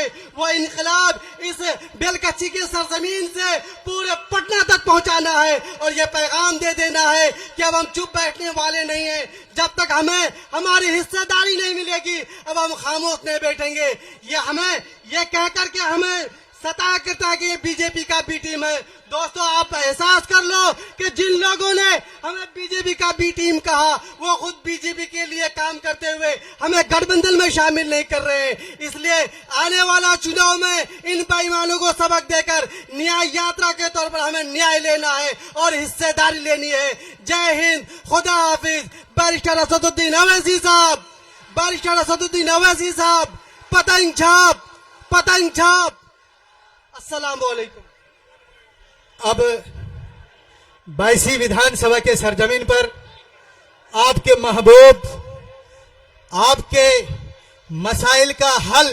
है वो इनकलाब इस बेलकच्ची की सरजमीन से पूरे पटना तक पहुंचाना है और ये पैगाम दे देना है कि अब हम चुप बैठने वाले नहीं हैं। जब तक हमें हमारी हिस्सेदारी नहीं मिलेगी अब हम खामोश नहीं बैठेंगे। ये कह करके हमें सता करता है कि ये बीजेपी का बी टीम है। दोस्तों, आप एहसास कर लो कि जिन लोगों ने हमें बीजेपी का बी टीम कहा वो खुद बीजेपी के लिए काम करते हुए हमें गठबंधन में शामिल नहीं कर रहे हैं। इसलिए आने वाला चुनाव में इन बेईमानों को सबक देकर न्याय यात्रा के तौर पर हमें न्याय लेना है और हिस्सेदारी लेनी है। जय हिंद, खुदा हाफिज। बैरिस्टर असदुद्दीन अवैसी साहब, बैरिस्टर असदुद्दीन अवैसी साहब, पतंग छाप, पतंग छाप। अस्सलाम वालेकुम। अब 22वीं विधानसभा के सरजमीन पर आपके महबूब, आपके मसाइल का हल,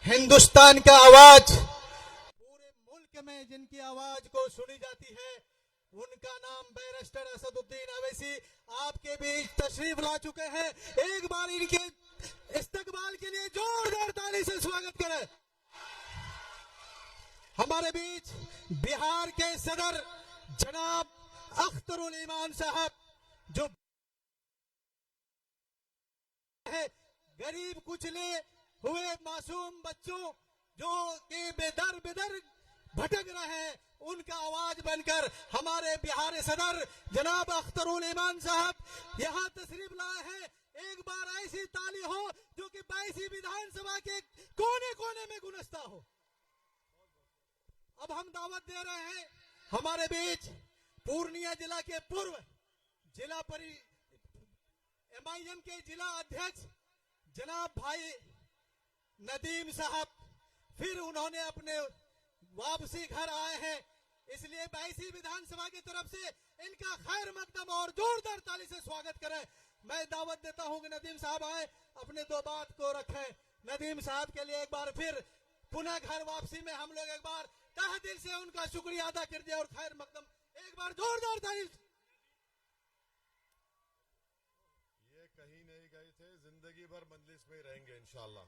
हिंदुस्तान का आवाज, पूरे मुल्क में जिनकी आवाज को सुनी जाती है उनका नाम बैरिस्टर असदुद्दीन अवैसी आपके बीच तशरीफ ला चुके हैं। एक बार इनके इस्तकबाल के लिए जोरदार ताली से स्वागत करें। हमारे बीच बिहार के सदर जनाब अख्तरुल ईमान साहब, जो है गरीब कुचले हुए मासूम बच्चों जो कि बेदर भटक रहे हैं, उनका आवाज बनकर हमारे बिहार सदर जनाब अख्तरुल ईमान साहब यहाँ तशरीफ लाए हैं। एक बार ऐसी ताली हो जो कि 22वीं विधानसभा के कोने कोने में गुंजता हो। अब हम दावत दे रहे हैं हमारे बीच पूर्णिया जिला के पूर्व जिला MIM के जिला अध्यक्ष जनाब भाई नदीम साहब, फिर उन्होंने अपने वापसी घर आए हैं, इसलिए 22वीं विधानसभा की तरफ से इनका खैर मकदम और जोरदार ताली से स्वागत करें। मैं दावत देता हूं कि नदीम साहब आए, अपने दो बात को रखें। नदीम साहब के लिए एक बार फिर पुनः घर वापसी में हम लोग एक बार तहे दिल से उनका शुक्रिया अदा कर दिया और खैर मकदम एक बार जोरदार ताली। ये कहीं नहीं गए थे, जिंदगी भर मजलिस में रहेंगे इंशाअल्लाह।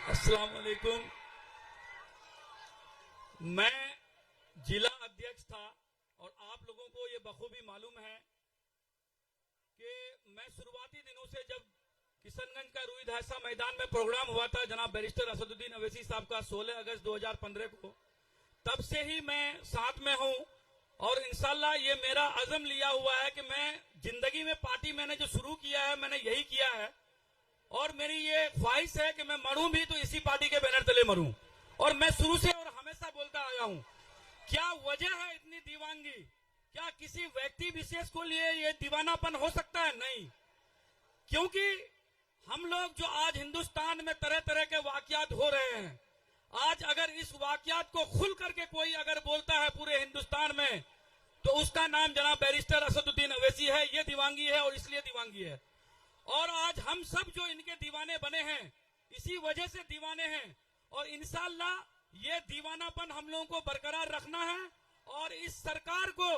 अस्सलाम वालेकुम। मैं जिला अध्यक्ष था और आप लोगों को ये बखूबी मालूम है कि मैं शुरुआती दिनों से जब किशनगंज का रूई धासा मैदान में प्रोग्राम हुआ था जनाब बैरिस्टर असदुद्दीन अवैसी साहब का 16 अगस्त 2015 को, तब से ही मैं साथ में हूं और इंशाल्लाह ये मेरा अज़म लिया हुआ है कि मैं जिंदगी में पार्टी मैंने जो शुरू किया है मैंने यही किया है और मेरी ये ख्वाहिश है कि मैं मरूं भी तो इसी पार्टी के बैनर तले मरूं। और मैं शुरू से और हमेशा बोलता आया हूं, क्या वजह है इतनी दीवानगी? क्या किसी व्यक्ति विशेष को लिए ये दीवानापन हो सकता है? नहीं, क्योंकि हम लोग जो आज हिंदुस्तान में तरह तरह के वाकयात हो रहे हैं, आज अगर इस वाकयात को खुल करके कोई अगर बोलता है पूरे हिंदुस्तान में तो उसका नाम जनाब बैरिस्टर असदुद्दीन अवैसी है। ये दीवानगी है और इसलिए दीवानगी है। और आज हम सब जो इनके दीवाने बने हैं इसी वजह से दीवाने हैं और इंशाअल्लाह ये दीवानापन हम लोगों को बरकरार रखना है और इस सरकार को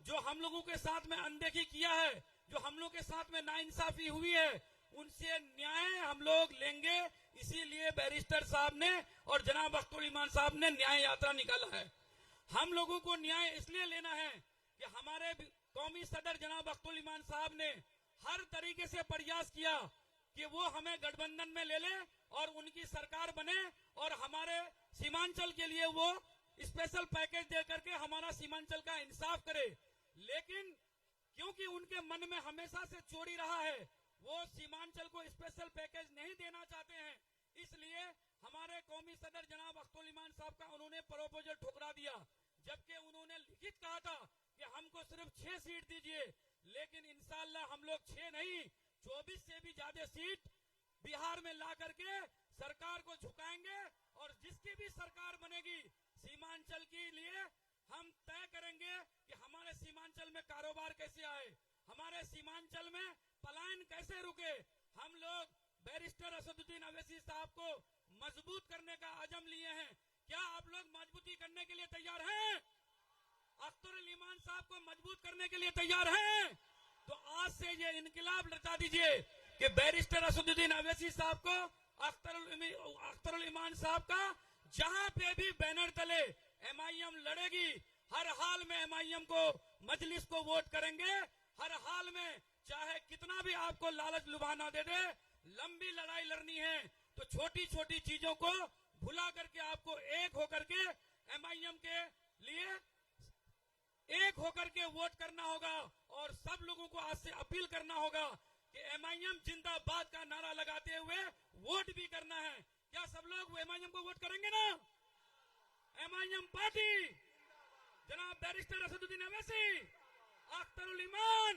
जो हम लोगों के साथ में अनदेखी किया है, जो हम लोग के साथ में नाइंसाफी हुई है, उनसे न्याय हम लोग लेंगे। इसीलिए बैरिस्टर साहब ने और जनाब अख्तरुल ईमान साहब ने न्याय यात्रा निकाला है। हम लोगों को न्याय इसलिए लेना है कि हमारे कौमी सदर जनाब अख्तरुल ईमान साहब ने हर तरीके से प्रयास किया कि वो हमें गठबंधन में ले ले और उनकी सरकार बने और हमारे सीमांचल के लिए वो स्पेशल पैकेज दे करके हमारा सीमांचल का इंसाफ करे। लेकिन क्योंकि उनके मन में हमेशा से चोरी रहा है, वो सीमांचल को स्पेशल पैकेज नहीं देना चाहते हैं, इसलिए हमारे कौमी सदर जनाब अख्तरुल ईमान साहब का उन्होंने प्रपोजल ठुकरा दिया। जबकि उन्होंने लिखित कहा था कि हमको सिर्फ 6 सीट दीजिए, लेकिन इंशाअल्लाह हम लोग 6 नहीं 24 से भी ज्यादा सीट बिहार में ला करके सरकार को झुकाएंगे और जिसकी भी सरकार बनेगी सीमांचल के लिए हम तय करेंगे कि हमारे सीमांचल में कारोबार कैसे आए, हमारे सीमांचल में पलायन कैसे रुके। हम लोग बैरिस्टर असदुद्दीन अवैसी साहब को मजबूत करने का अज़म लिए हैं। क्या आप लोग मजबूती करने के लिए तैयार हैं? अख्तरुल ईमान साहब को मजबूत करने के लिए तैयार हैं तो आज से ये इनकलाब लटा दीजिए कि बैरिस्टर असदुद्दीन अवैसी साहब को अख्तरुल ईमान साहब का जहां पे भी बैनर तले एमआईएम लड़ेगी, हर हाल में एमआईएम को मजलिस को वोट करेंगे, हर हाल में चाहे कितना भी आपको लालच लुभाना दे दे। लंबी लड़ाई लड़नी है तो छोटी छोटी चीजों को भुला करके आपको एक होकर के एमआईएम के लिए एक होकर के वोट करना होगा और सब लोगों को आज से अपील करना होगा कि एमआईएम जिंदाबाद का नारा लगाते हुए वोट भी करना है। क्या सब लोग एमआईएम को वोट करेंगे ना? एमआईएम पार्टी, जनाब बैरिस्टर असदुद्दीन अवैसी, अख्तरुल ईमान,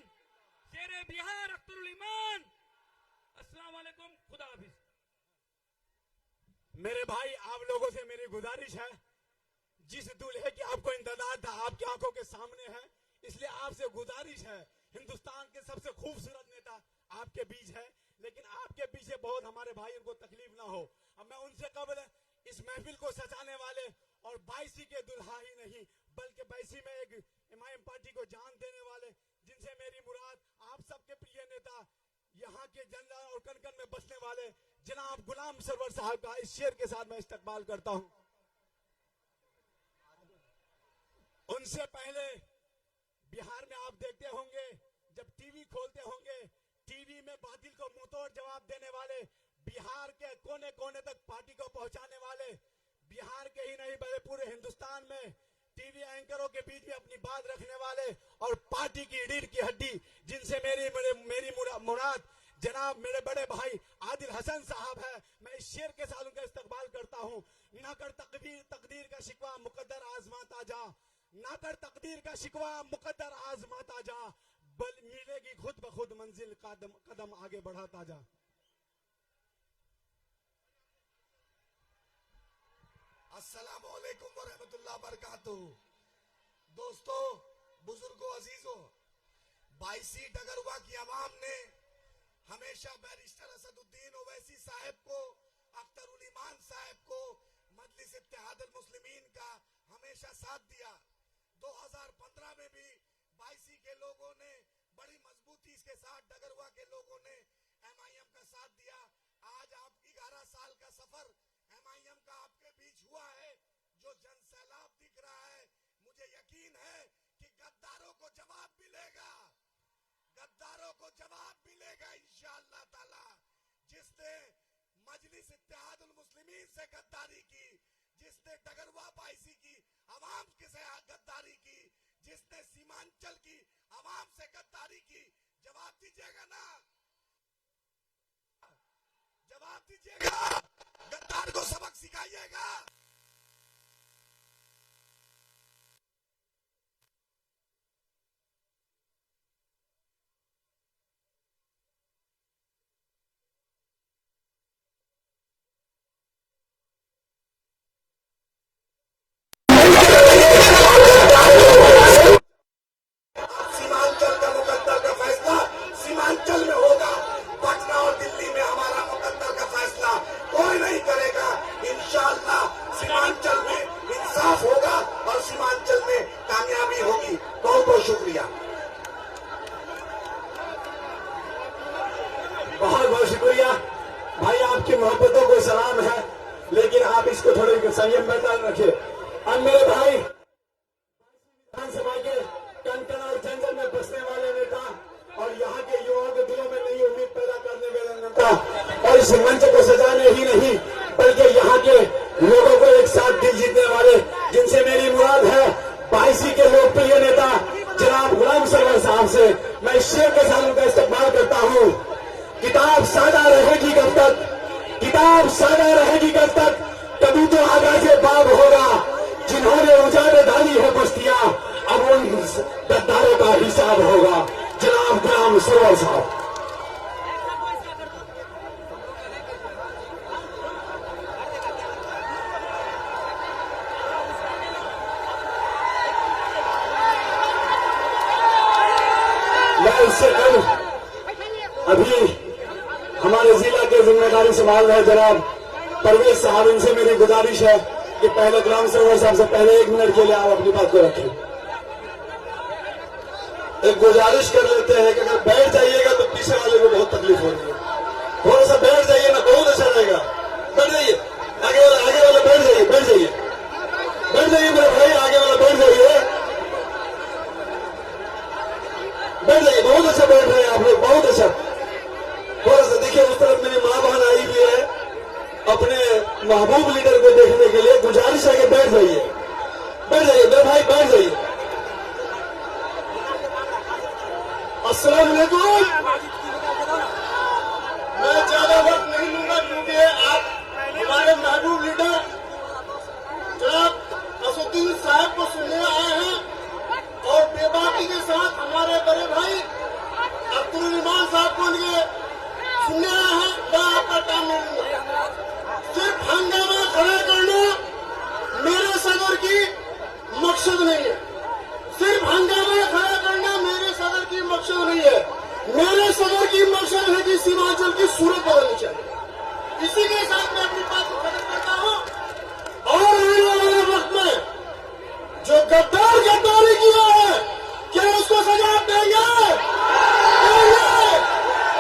शेरे बिहार अख्तरुल ईमान। अस्सलाम वालेकुम, खुदा हाफिज। मेरे भाई, आप लोगों से मेरी गुजारिश है, जिस दूल्हे की आपको इंतजार था आपकी आंखों के सामने है, इसलिए आपसे गुजारिश है, हिंदुस्तान के सबसे खूबसूरत नेता आपके बीच है, लेकिन आपके पीछे बहुत हमारे भाइयों को तकलीफ ना हो। अब मैं उनसे कबल इस महफिल को सजाने वाले और बाईसी के दुल्हा ही नहीं बल्कि बाईसी में एक एमआईएम पार्टी को जान देने वाले, जिनसे मेरी मुराद आप सबके प्रिय नेता, यहाँ के जनता और कनकन में बसने वाले जनाब गुलाम सरवर साहब का इस शेर के साथ मैं इस्तकबाल करता हूँ। उनसे पहले बिहार में आप देखते होंगे, जब टीवी खोलते होंगे, टीवी में बातिल को मुंहतोड़ जवाब देने वाले, बिहार के कोने कोने तक पार्टी को पहुंचाने वाले, बिहार के ही नहीं बल्कि पूरे हिंदुस्तान में टीवी एंकरों के बीच में अपनी बात रखने वाले और पार्टी की रीढ़ की हड्डी, जिनसे मेरी मुराद जनाब मेरे बड़े भाई आदिल हसन साहब है। मैं इस शेर के साथ उनका इस्तकबाल करता हूँ। न कर तकदीर का शिकवा मुकद्दर आजमाता जा, ना कर तकदीर का शिकवा मुकद्दर आजमाता जा, बल मिलेगी खुद ब खुद मंजिल, कदम आगे बढ़ाता जा। अस्सलाम वालेकुम व रहमतुल्लाह बरकातुहू। दोस्तों, बुजुर्गों, अजीजों, बाईसी डगरवा की आवाम ने हमेशा बैरिस्टर असदुद्दीन ओवैसी साहब को, अख्तरुल ईमान साहब को, मजलिस इत्तेहादुल मुस्लिमीन का हमेशा साथ दिया। 2015 में भी बाईसी के लोगों ने बड़ी मजबूती के साथ, डगरवा के लोगों ने एमआईएम का साथ दिया। आज आप 11 साल का सफर एमआईएम का आपके बीच हुआ है, जो जन सैलाब दिख रहा है, मुझे यकीन है कि गद्दारों को जवाब मिलेगा, गद्दारों को जवाब मिलेगा इंशाअल्लाह ताला। जिसने मजलिस इत्तेहादुल मुस्लिमीन से गद्दारी की, जिसने डगरवा बाईसी की आवाम के से गद्दारी की, जिसने सीमांचल की आवाम से गद्दारी की, जवाब दीजिएगा ना? जवाब दीजिएगा, गद्दार को सबक सिखाइएगा। सीमांचल का मुकद्दर का फैसला सीमांचल में होगा, पटना और दिल्ली में हमारा मुकद्दर का फैसला कोई नहीं करेगा। इंशाअल्लाह सीमांचल में इंसाफ होगा और सीमांचल में कामयाबी होगी। बहुत बहुत शुक्रिया, बहुत बहुत शुक्रिया भाई, आपकी मोहब्बतों को सलाम है, लेकिन आप इसको थोड़े संयम बरकरार रखिए। अब मेरे भाई, विधानसभा के कनकन और जंगल में बसने वाले नेता और यहाँ के युवाओं के दिलों में नई उम्मीद पैदा करने वाले नेता, और इस मंच को सजाने ही नहीं बल्कि यहाँ के लोगों को एक साथ दिल जीतने वाले, जिनसे मेरी मुराद है बाईसी के लोकप्रिय नेता जनाब गुलाम सरवर साहब से मैं इस शेर के साथ उनका इस्तेमाल करता हूँ। किताब सादा रहेगी कब तक, किताब सादा रहेगी कब तक, कभी तो आगा से बाग होगा। जिन्होंने उजाड़े डाली है बस्तियां, अब उन गद्दारों का हिसाब होगा। जनाब गुलाम सरवर साहब। मैं इससे कल अभी हमारे जिला के जिम्मेदारी संभाल रहे जनाब परवेज साहब, इनसे मेरी गुजारिश है कि पहले गुलाम सरवर साहब से पहले 1 मिनट के लिए आप अपनी बात को रखें। एक गुजारिश कर लेते हैं कि अगर बैठ जाइएगा तो पीछे वाले को बहुत तकलीफ हो रही है। थोड़ा सा बैठ जाइए ना, बहुत अच्छा रहेगा। बैठ जाइए, आगे वाला बैठ जाइए, बैठ जाइए, बैठ जाइए मेरे भाई, आगे वाला बैठ जाइए, बैठ जाइए। बहुत अच्छा बैठ रहे हैं आप लोग, बहुत अच्छा। थोड़ा सा देखिए, उस तरफ मेरी माँ बहन आई हुई है अपने महबूब लीडर को देखने के लिए। गुजारिश है कि बैठ जाइए, बैठ जाइए मेरे भाई, बैठ जाइए। अस्सलाम वालेकुम। मैं ज्यादा वक्त नहीं लूंगा क्योंकि आप हमारे महबूब लीडर जनाब असुद्दीन साहब को सुनने आए हैं और बेबाकी के साथ हमारे बड़े भाई अब्दुल रहमान साहब को उनके सुनने आए हैं। मैं आपका टाइम नहीं लूंगा। सिर्फ हंगामा खड़ा करना मेरे सदर की मकसद नहीं है। सिर्फ हंगामा खड़ा करना मेरे सदर की मकसद नहीं है। मेरे सदर की मकसद है कि सीमांचल की सूरत बदलनी चाहिए। इसी के साथ मैं अपनी बात को खत्म करता हूं। और आने वाले वक्त में जो गद्दारी किया है, क्या उसको सजा देंगे?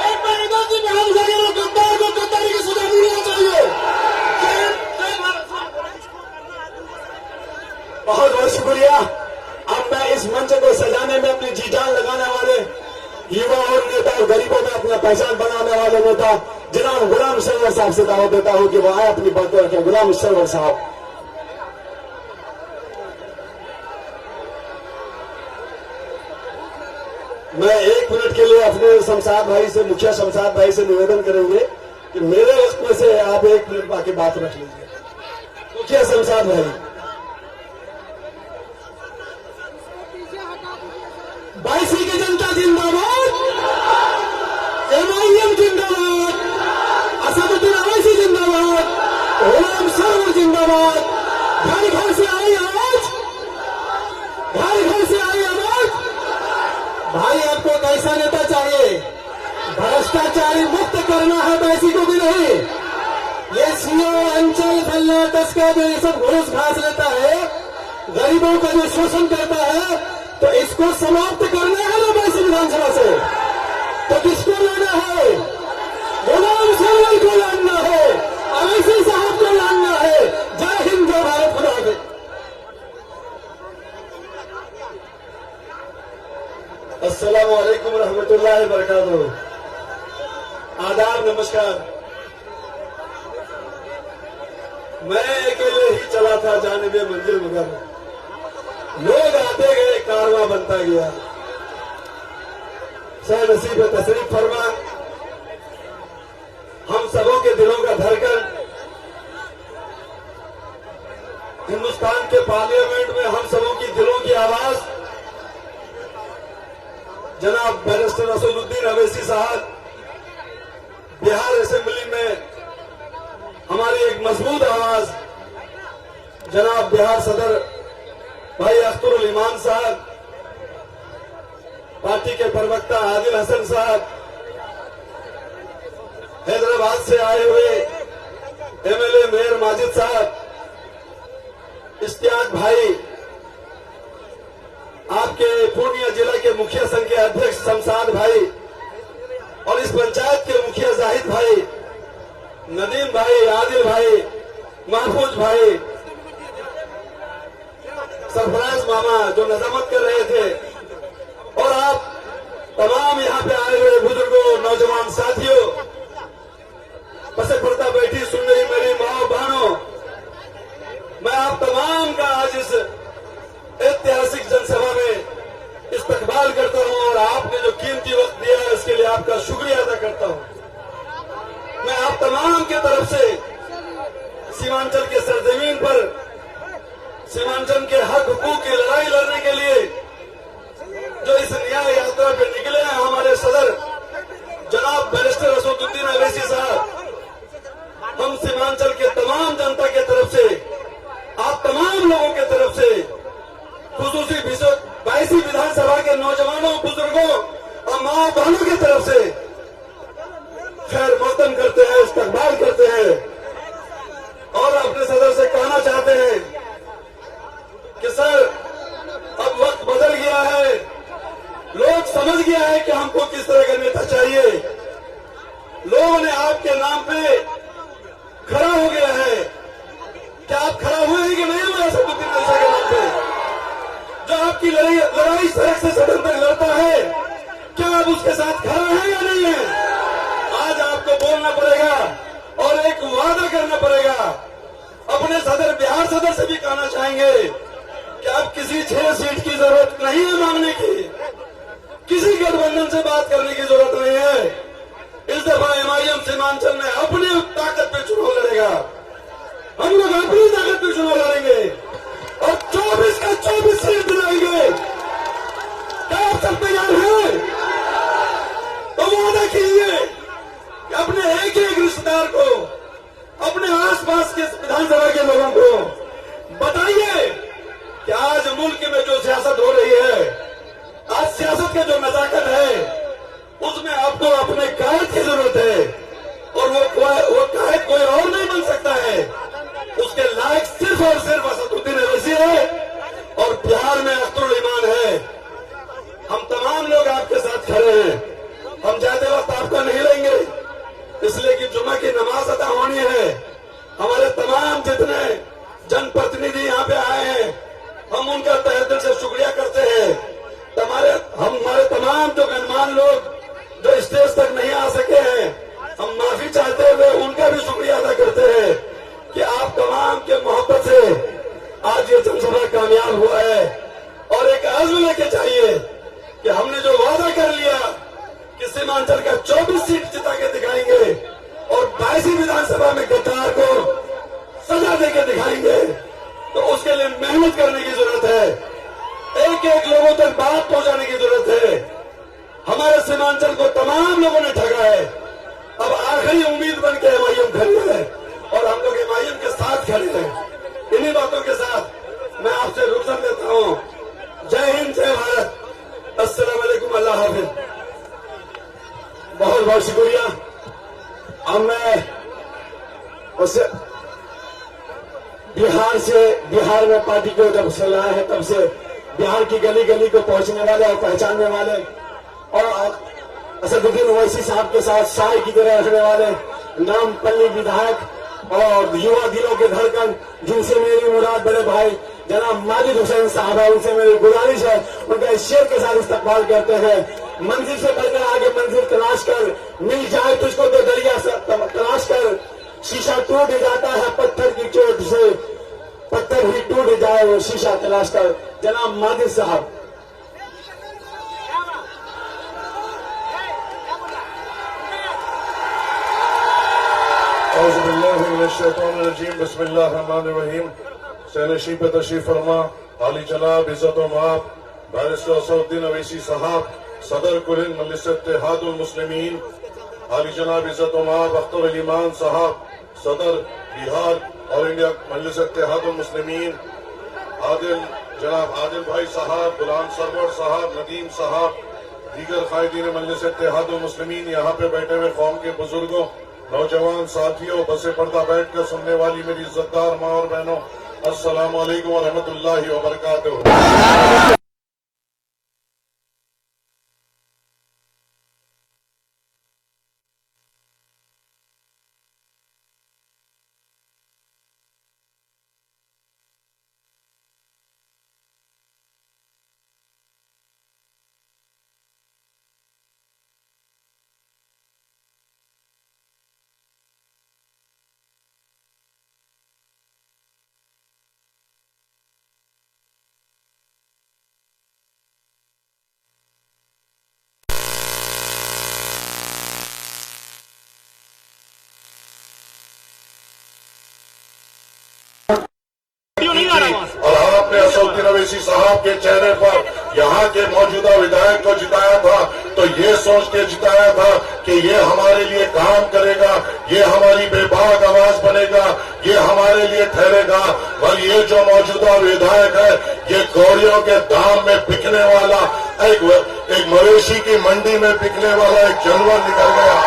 एक बार इधर से बिहार जाएगा, गद्दार को गद्दारी की सजा मिलनी चाहिए। बहुत बहुत शुक्रिया। अब मैं इस मंच को सजाने में अपनी जी जान लगाने वाले युवा और नेता और गरीबों में अपना पहचान बनाने वाले नेता जनाब गुलाम सरवर साहब से दावत देता हूं कि वो आए अपनी बातें रखें। गुलाम सरवर साहब। मैं 1 मिनट के लिए अपने शमशाद भाई से, मुखिया शमशाद भाई से निवेदन करेंगे कि मेरे वक्त में से आप 1 मिनट बाकी बात रख लीजिए। मुखिया शमशाद भाई। बाईसी की जनता जिंदाबाद, MIM जिंदाबाद, असदुद्दीन अवैसी जिंदाबाद, गुलाम सरवर जिंदाबाद। घर घर से आई आवाज, घर घर से आई आवाज। भाई आपको कैसा नेता चाहिए? भ्रष्टाचारी मुक्त करना है बाईसी को भी नहीं। ये सीओ अंचल फलना तस्का जो ये सब घूस घास लेता है, गरीबों का जो शोषण करता है, तो इसको समाप्त करना है ना बाईसी विधानसभा से। तो किसको लाना है? गुलाम सरवर को लाना है, अवैसी साहब को लाना है। जय हिंद, जय भारत, खुदा हाफिज। अस्सलाम वालेकुम रहमतुल्लाहि व बरकातहू। आदाब, नमस्कार। मैं अकेले ही चला था जानिबे मंजिल, मगर लोग आते गए, कारवां बनता गया। सह नसीब तशरीफ फरमा, हम सबों के दिलों का धड़कन, हिंदुस्तान के पार्लियामेंट में हम सबों की दिलों की आवाज जनाब बैरिस्टर असदुद्दीन अवैसी साहब। बिहार असेंबली में हमारी एक मजबूत आवाज जनाब बिहार सदर भाई अख्तरुल इमान साहब, पार्टी के प्रवक्ता आदिल हसन साहब, हैदराबाद से आए हुए MLA मेयर माजिद साहब, इश्तियाक भाई, आपके पूर्णिया जिला के मुखिया संघ के अध्यक्ष शमशाद भाई, और इस पंचायत के मुखिया जाहिद भाई, नदीम भाई, आदिल भाई, महफूज भाई, सरफराज मामा जो नजामत कर रहे थे, और आप तमाम यहाँ पे आए हुए बुजुर्गों, नौजवान साथियों, पसे पड़ता बैठी सुन रही मेरी माओ बहनों, मैं आप तमाम का आज इस ऐतिहासिक जनसभा में इस्तकबाल करता हूं और आपने जो कीमती वक्त दिया है उसके लिए आपका शुक्रिया अदा करता हूं। मैं आप तमाम की तरफ से सीमांचल के सरजमीन पर सीमांचल के हक हुकूक की लड़ाई लड़ने के लिए जो इस न्याय यात्रा पे निकले हैं हमारे सदर जनाब बैरिस्टर असदुद्दीन अवैसी साहब, हम सीमांचल के तमाम जनता के तरफ से, आप तमाम लोगों के तरफ से, खुसूसी बाईसी विधानसभा के नौजवानों, बुजुर्गों और माँ बहनों की तरफ से खैर मौतम करते हैं, इस्तकबाल करते हैं और अपने सदर से कहना चाहते हैं कि सर अब वक्त समझ गया है कि हमको किस तरह का नेता चाहिए। लोगों ने आपके नाम पे खड़ा हो गया है। क्या आप खड़ा हुए हैं कि नहीं हुए असदुद्दीन ओवैसी के नाम पे? जो आपकी लड़ाई सड़क से सदन तक लड़ता है, क्या आप उसके साथ खड़ा हैं या नहीं है? आज आपको बोलना पड़ेगा और एक वादा करना पड़ेगा। अपने सदर, बिहार सदर से भी कहना चाहेंगे कि अब किसी 6 सीट की जरूरत नहीं है मांगने की, किसी गठबंधन से बात करने की जरूरत नहीं है। इस दफा एमआईएम सीमांचल में अपनी ताकत पे चुनाव लड़ेगा। हम लोग अपनी ताकत पे चुनाव लड़ेंगे और 24 का 24 सीट दिलाएंगे। क्या आप सब तैयार हैं? तो वादा कीजिए कि अपने एक एक रिश्तेदार को, अपने आसपास के विधानसभा के लोगों को बताइए कि आज मुल्क में जो सियासत हो रही है, आज सियासत का जो नजाकत है, उसमें आपको अपने कायद की जरूरत है और वो कायद कोई और नहीं बन सकता है। उसके लायक सिर्फ और सिर्फ असदुद्दीन ओवैसी है और बिहार में अख्तरुल ईमान है। हम तमाम लोग आपके साथ खड़े हैं। हम जाते वक्त आपका नहीं लेंगे, इसलिए कि जुम्मा की नमाज अदा होनी है। हमारे तमाम जितने जनप्रतिनिधि यहाँ पे आए हैं, हम उनका तहे दिल से शुक्रिया करते हैं। हमारे तमाम जो गणमान्य लोग जो स्टेज तक नहीं आ सके हैं, हम माफी चाहते हुए उनका भी शुक्रिया अदा करते हैं कि आप तमाम के मोहब्बत से आज ये जनसभा कामयाब हुआ है। और एक आज़म लेके चाहिए कि हमने जो वादा कर लिया कि सीमांचल का 24 सीट जिता के दिखाएंगे और 22 विधानसभा में गद्दार को सजा देके दिखाएंगे, तो उसके लिए मेहनत करने की जरूरत है। एक एक लोगों तक बात पहुंचाने की जरूरत है। हमारे सीमांचल को तमाम लोगों ने ठगा है। अब आखिरी उम्मीद बन के एमआईएम खड़ी है और हम लोग एमआईएम के साथ खड़े हैं। इन्हीं बातों के साथ मैं आपसे रुखसत लेता हूं। जय हिंद, जय भारत, अस्सलाम वालेकुम, अल्लाह हाफिज। बहुत बहुत शुक्रिया। अब मैं उस बिहार में पार्टी को जब चलाया है, तब से बिहार की गली गली को पहुंचने वाले और पहचानने वाले और असदुद्दीन ओवैसी साहब के साथ शाय की तरह रखने वाले नामपल्ली विधायक और युवा दिलों के धड़कन, जिनसे मेरी मुराद बड़े भाई जनाब माजिद हुसैन साहब है, उनसे मेरी गुजारिश है उनका इस शेर के साथ इस्तकबाल करते हैं। मंजिल से बढ़कर आगे मंजिल तलाश कर, मिल जाए तुझको तो दरिया से तलाश कर, शीशा टूट जाता है पत्थर की चोट से, पत्थर ही टूट जाए वो शीशा तलाश कर। जनाब माजिद साहब। बिस्मिल्लाहिर्रहमानिर्रहीम। सैनशी पे तशरीफ फरमा आली जनाब इज्जत माप बैरिस्टर असदुद्दीन ओवैसी साहब, सदर कुल हिंद मजलिस इत्तेहादुल मुस्लिमीन, आली जनाब इज्जत माप अख्तरुल ईमान साहब, सदर बिहार और इंडिया मजलिस इत्तेहादुल मुस्लिमीन, जनाब आदिल भाई साहब, गुलाम सरवर साहब, नदीम साहब, दीगर कायदीन मजलिस इत्तेहादुल मुस्लिमीन, यहाँ पे बैठे हुए कौम के बुजुर्गों, नौजवान साथियों, बसे पर्दा बैठकर सुनने वाली मेरी इज्जतदार माँ और बहनों, अस्सलाम वालेकुम व रहमतुल्लाहि व बरकातुहू। और आपने असदुद्दीन ओवैसी साहब के चेहरे पर यहाँ के मौजूदा विधायक को जिताया था, तो ये सोच के जिताया था कि ये हमारे लिए काम करेगा, ये हमारी बेबाक आवाज बनेगा, ये हमारे लिए ठहरेगा। और ये जो मौजूदा विधायक है, ये कौड़ियों के दाम में बिकने वाला, एक मवेशी की मंडी में बिकने वाला एक जानवर निकल गया।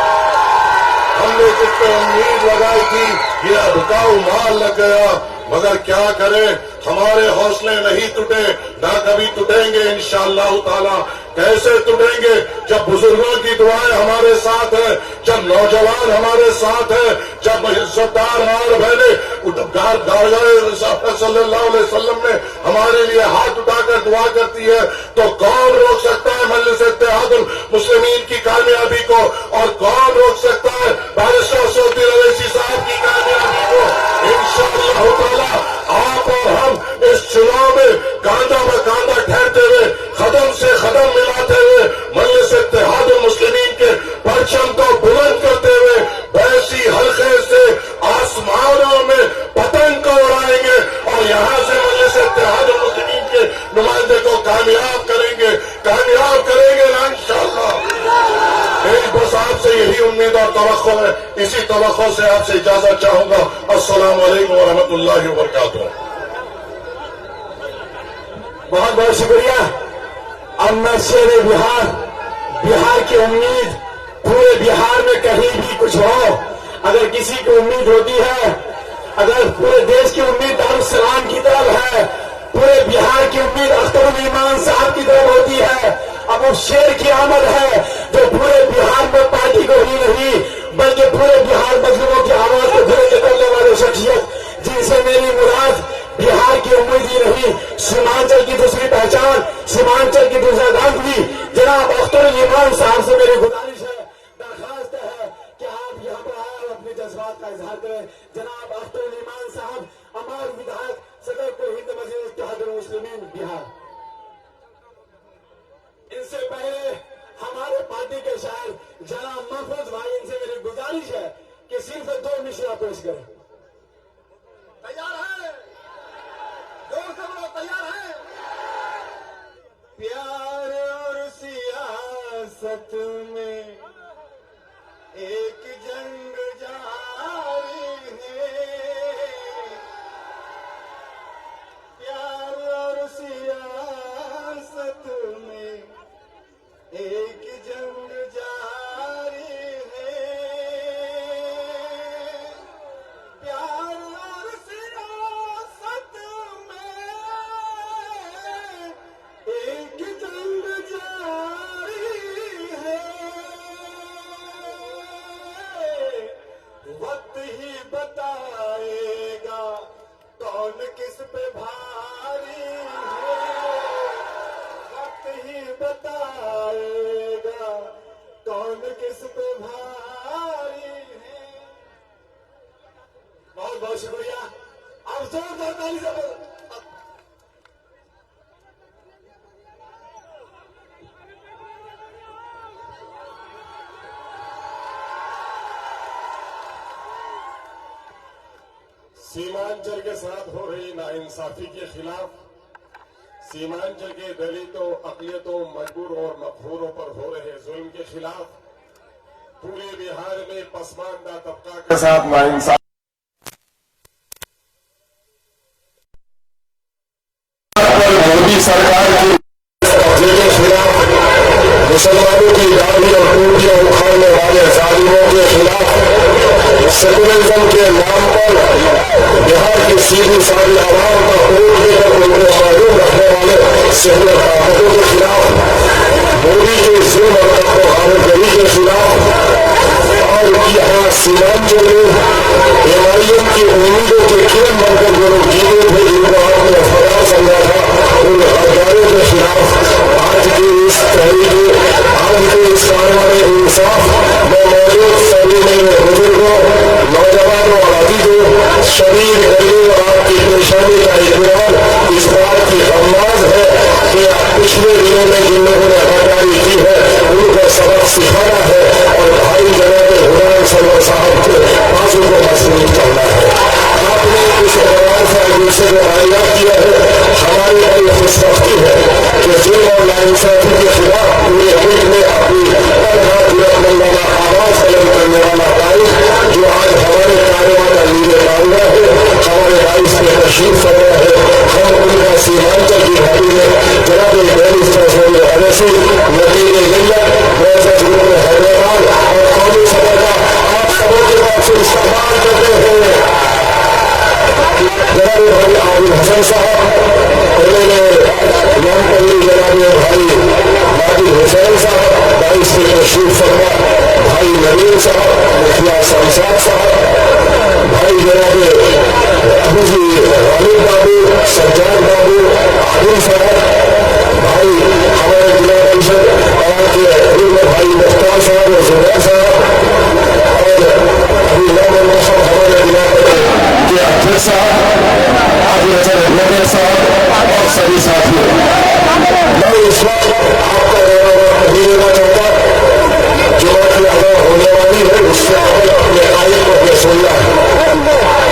हमने जिस पे उम्मीद लगाई थी, ये अबकाऊ माल लग गया। मगर क्या करें, हमारे हौसले नहीं टूटे, ना कभी टूटेंगे इंशाअल्लाह ताला। कैसे टूटेंगे जब बुजुर्गों की दुआएं हमारे साथ है, जब नौजवान हमारे साथ है, जब इज्जतदार मार बहने सल्लल्लाहु अलैहि वसल्लम ने हमारे लिए हाथ उठाकर दुआ करती है, तो कौन रोक सकता है मजलिस इत्तेहादुल मुस्लिमीन की कामयाबी को, और कौन रोक सकता है बैरिस्टर असदुद्दीन अवैसी साहब की कामयाबी को। इंशाअल्लाह ताला आप और हम इस चुनाव में कांधा ब कांधा ठहरते हुए, कदम से कदम मिलाते हुए, मजलिस इत्तेहादुल मुस्लिमीन के परचम को बुलंद करते हुए वैसी हल्के से आसमानों में पतंग को उड़ाएंगे और यहां से मजलिस इत्तेहादुल मुस्लिमीन के नुमाइंदे को कामयाब करेंगे ना इंशाअल्लाह। बस आपसे यही उम्मीद और तवक्को है, इसी तवक्को से आपसे इजाजत चाहूंगा। अस्सलाम वालेकुम व रहमतुल्लाहि व बरकातुहू। बहुत बहुत शुक्रिया। अब मैं शेर बिहार की उम्मीद, पूरे बिहार में कहीं भी कुछ हो, अगर किसी को उम्मीद होती है, अगर पूरे देश की उम्मीद दारुस्सलाम की तरफ है, पूरे बिहार की उम्मीद अख्तरुल ईमान साहब की तरफ होती है, अब वो शेर की आमद है जो पूरे बिहार में पार्टी को ही नहीं बल्कि पूरे बिहार मजलूमों की आवाज को बुलंद करने वाले शख्सियत, जिनसे मेरी मुराद बिहार की उम्मीद ही नहीं, सीमांचल की दूसरी पहचान, सीमांचल की दूसरा रंग भी जनाब अख्तरुल ईमान साहब से मेरी गुजारिश है, दरखास्त है कि आप यहाँ पर आए और अपने जज्बात का इजहार करें। जनाब अख्तरुल ईमान साहब, अमर विधायक, सदर को हिंद मजलिस इत्तेहादुल मुस्लिमीन बिहार। इनसे पहले हमारे पार्टी के शायर जनाब महफूज भाई, इनसे मेरी गुजारिश है कि सिर्फ 2 मिसरा पेश करें। तैयार है? जोर से बोलो, तैयार है? प्यार और सियासत में एक जंग जारी है, प्यार और सियासत में एक जंग जारी है, प्यार और सियासत में एक जंग जारी है, वक्त ही बताएगा कौन किस पे भारी है, वक्त ही बताएगा कौन किस पे भारी है। बहुत बहुत शुक्रिया। आप जोरदार ताली से बोलो। सीमांचल के साथ हो रही नाइंसाफी के खिलाफ, सीमांचल के दलितों, अक़लियतों, मजबूर और मकहूरों पर हो रहे जुल्म के खिलाफ पूरे बिहार में पसमानदा तबका के साथ नाइंसाफी मोदी सरकार की कब्जे के खिलाफ, मुसलमानों की दाढ़ी और टूटियां उखाड़ने वाले जालिमों के खिलाफ, सेकुलरिज्म के नाम पर बिहार की सीधी सारी आवाम का वोट देकर उनको मालूम रखने वाले सेकुलर ताकतों के खिलाफ, मोदी के जुल्म और तकबरगरी के खिलाफ, और यहाँ सीमांचल में एमआईएम की उम्मीदों के किरण बनकर जो लोग जीते थे, जिनको आपने फरार समझा था, उन हजारों के खिलाफ आज की इस तहरीक, आज के इस कारवां इंसाफ में मौजूद सभी मेरे बुजुर्गों, नौजवानों और अजीजों, शरीर गरीब और आपकी परेशानी का इजहार इस बात की हमनाज है कि पिछले दिनों में जिन लोगों ने हकादारी की है उनको सबक सिखाना है और भाई जनाब हुमायूं सरवर साहब के बाजू को मजबूत करना है। आपने इस दौरान से दूसरे को आगाह किया है, हमारी बड़ी खुशबख्ती है कि जुल्म और नाइंसाफी के खिलाफ पूरे मुल्क में अपनी बुलंदमाना आवाज बुलंद करने वाला भाई जो आज हमारे कार्यवाह का लीडर मांगा है, हमारे भाई इसमें तशरीफ कर रहे हैं, हम उनका सीमांचल की घाटी में जनाब बैरिस्टर अवैसी वकील मिल्लत मोअज़्ज़ज़ ग्रुप हैदराबाद और कौमी सदर का आप सबों के पास से इस्तेमाल करते हुए जनाब भाई आबिद हसन साहब, जनाब भाई माजिद अली जी, अली बाबू, सज्जाद बाबू, आदिल साहब भाई, हमारे जिला परिषद और भाई मुख्तार साहब और जुबैर साहब, और अभी हमारे जिला के अध्यक्ष साहब, नगर साहब और सभी साथियों, मैं इस वक्त आपका देना चाहता जो कि अदा होने वाली है उससे अपने आयु को अपने सुनना है।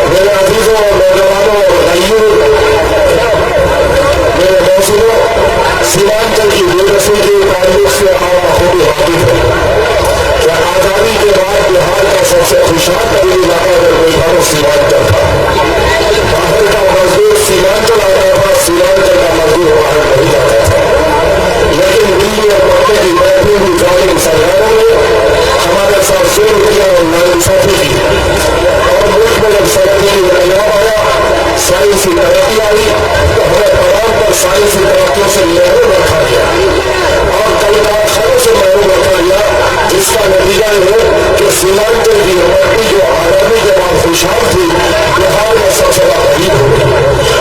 मेरे अजीजों और नौजवानों और भाइयों, मेरे मौसमों, सीमांचल की बेबसी के ताल्लुक से आप खूब वाकिफ है कि आजादी के बाद बिहार का सबसे खुशहाल तरीन इलाका अगर कोई था तो सीमांचल था। बाहर का मजदूर सीमांचल आता था, सीमांचल का मजदूर बाहर नहीं जाता था। लेकिन दिल्ली और मक्के की बैठनी हुई जालिम सरकारों ने हमारे साथ जुल्म किया और नाइंसाफी की, और मुल्क में जब तरक्की की इंकलाब आया, साइंसी तरक्की आई, तो हमें तमाम पर साइंसी तरक्कियों से महरूम रखा गया और कई कारखानों से महरूम रखा गया, जिसका नतीजा ये है कि सीमांचल की आबादी जो आजादी के बाद खुशहाल थी, बिहार में सबसे ज्यादा गरीब हो गई।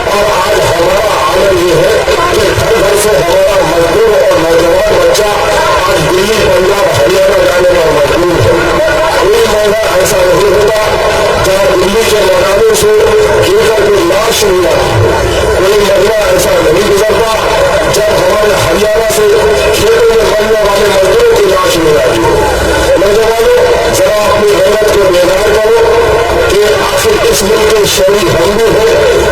और आज हमारा आनंद ये है कि घर घर से हमारा मजदूर और नौजवान बच्चा आज दिल्ली, पंजाब, हरियाणा जाने का मजबूर है। कोई महीना ऐसा नहीं होगा जहाँ दिल्ली के मैदानों से गिरकर कोई लाश नहीं आती। कोई महीना ऐसा नहीं गुजरता जब हमारे हरियाणा से खेतों में मरने वाले मजदूरों की लाश नहीं आती। नौजवानों, जरा अपनी मेहनत को बेदार करो कि आखिर इस मुल्क के शहरी हिंदू है,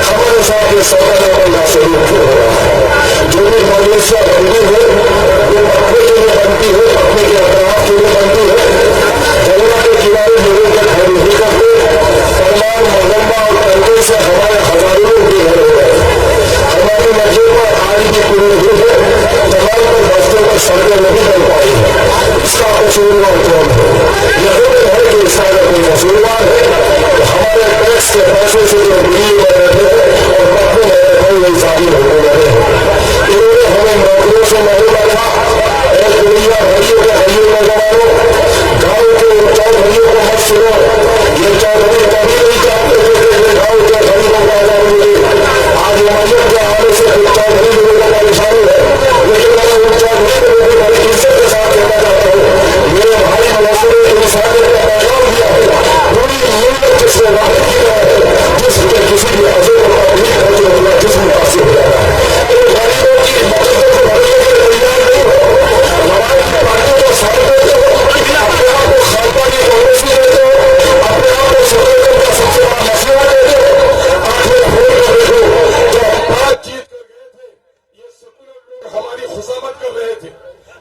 हमारे साथ ये सौदा बनना शुरू क्यों हो रहा है। जो भी मवेशियां बनती है वो अपने के लिए बनती है, अपने के अपराध के लिए बनती है। जमुना के किनारे लोगों के घर नहीं करते, सलमान, मोहम्मा और तंगे से हमारे हजारों लोग बेघर हो गए। हमारी नजर पर आज भी पूरी हुई है, तमाम पर बस्ते पर सड़कें नहीं बन पाई है। इसका कसूरवार कौन है? यही है कि इसका कोई कसूरवार है। हमारे टैक्स के पैसे से जो दिल्ली में रहते हैं और पटने में रहते हैं, वही शादी होने लगे हैं। इन्होंने हमें नौकरियों से महरूम रखा। एक दुनिया भाइयों के भाइयों नौजवानों, गाँव के चौधरियों को मत सुनो। ये चौधरी कभी नहीं चाहते थे कि गाँव के गरीबों को आजादी मिले। आज हिमाचल के आने से कुछ चौधरी लोगों को परेशानी है, लेकिन मैं उन चौधरी को भी बड़ी इज्जत के साथ कहना चाहता हूँ, मेरे भाई मौसम इंसान का पैगाम दिया है। पूरी मिलत जिसने वादा किया है, जिसके किसी भी अजय को नहीं पहुंचे होगा, जिस मुतासिर हो जाएगा। गरीबों की मदद को बढ़ने के लिए तैयार नहीं हो, हमारी पार्टियों को साथ देते हो, अपने आप को खालपा की ओवैसी देते हो, अपने आप को सुधारने का सबसे बड़ा मसला देते हो। आखिर फोन कर देखो, जब बातचीत कर गए थे, ये सेकुलर लोग हमारी खुशामद कर रहे थे।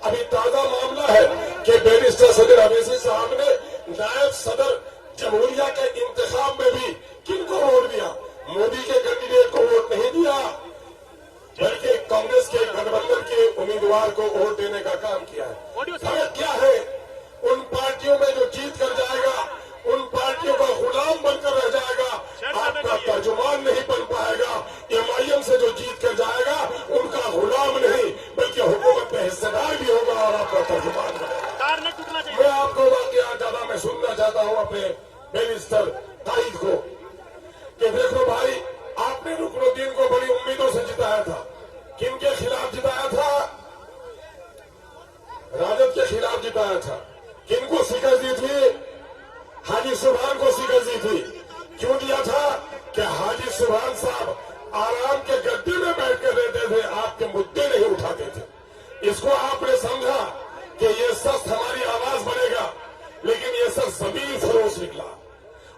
अभी ताजा मामला है कि बैरिस्टर सदर अवैसी साहब ने नायब सदर जमहूरिया के इंतखाब में भी किनको वोट दिया? मोदी के कैंडिडेट को वोट नहीं दिया, बल्कि कांग्रेस के गठबंधन के उम्मीदवार को वोट देने का काम किया है। फर्क क्या है? उन पार्टियों में जो जीत कर जाएगा, उन पार्टियों का गुलाम बनकर रह जाएगा, आपका तर्जुमान नहीं बन पाएगा। MIM से जो जीत कर जाएगा, उनका गुलाम नहीं बल्कि हुकूमत में हिस्सेदार भी होगा और आपका तर्जुमान बनेगा। मैं आपको वाकया ज्यादा मैं सुनना चाहता हूं अपने बैरिस्टर ताहिद को कि देखो भाई, आपने रुकनुद्दीन को बड़ी उम्मीदों से जिताया था। किनके खिलाफ जिताया था? राजद के खिलाफ जिताया था। किनको शिकस्त दी थी? हाजी सुभान को शिकस्त दी थी। क्यों दिया था? कि हाजी सुभान साहब आराम के गद्दे में बैठ कर रहते थे, आपके मुद्दे नहीं उठाते थे। इसको आपने समझा कि ये शख्स हमारी आवाज बनेगा, लेकिन ये शख्स जमीन फरोश निकला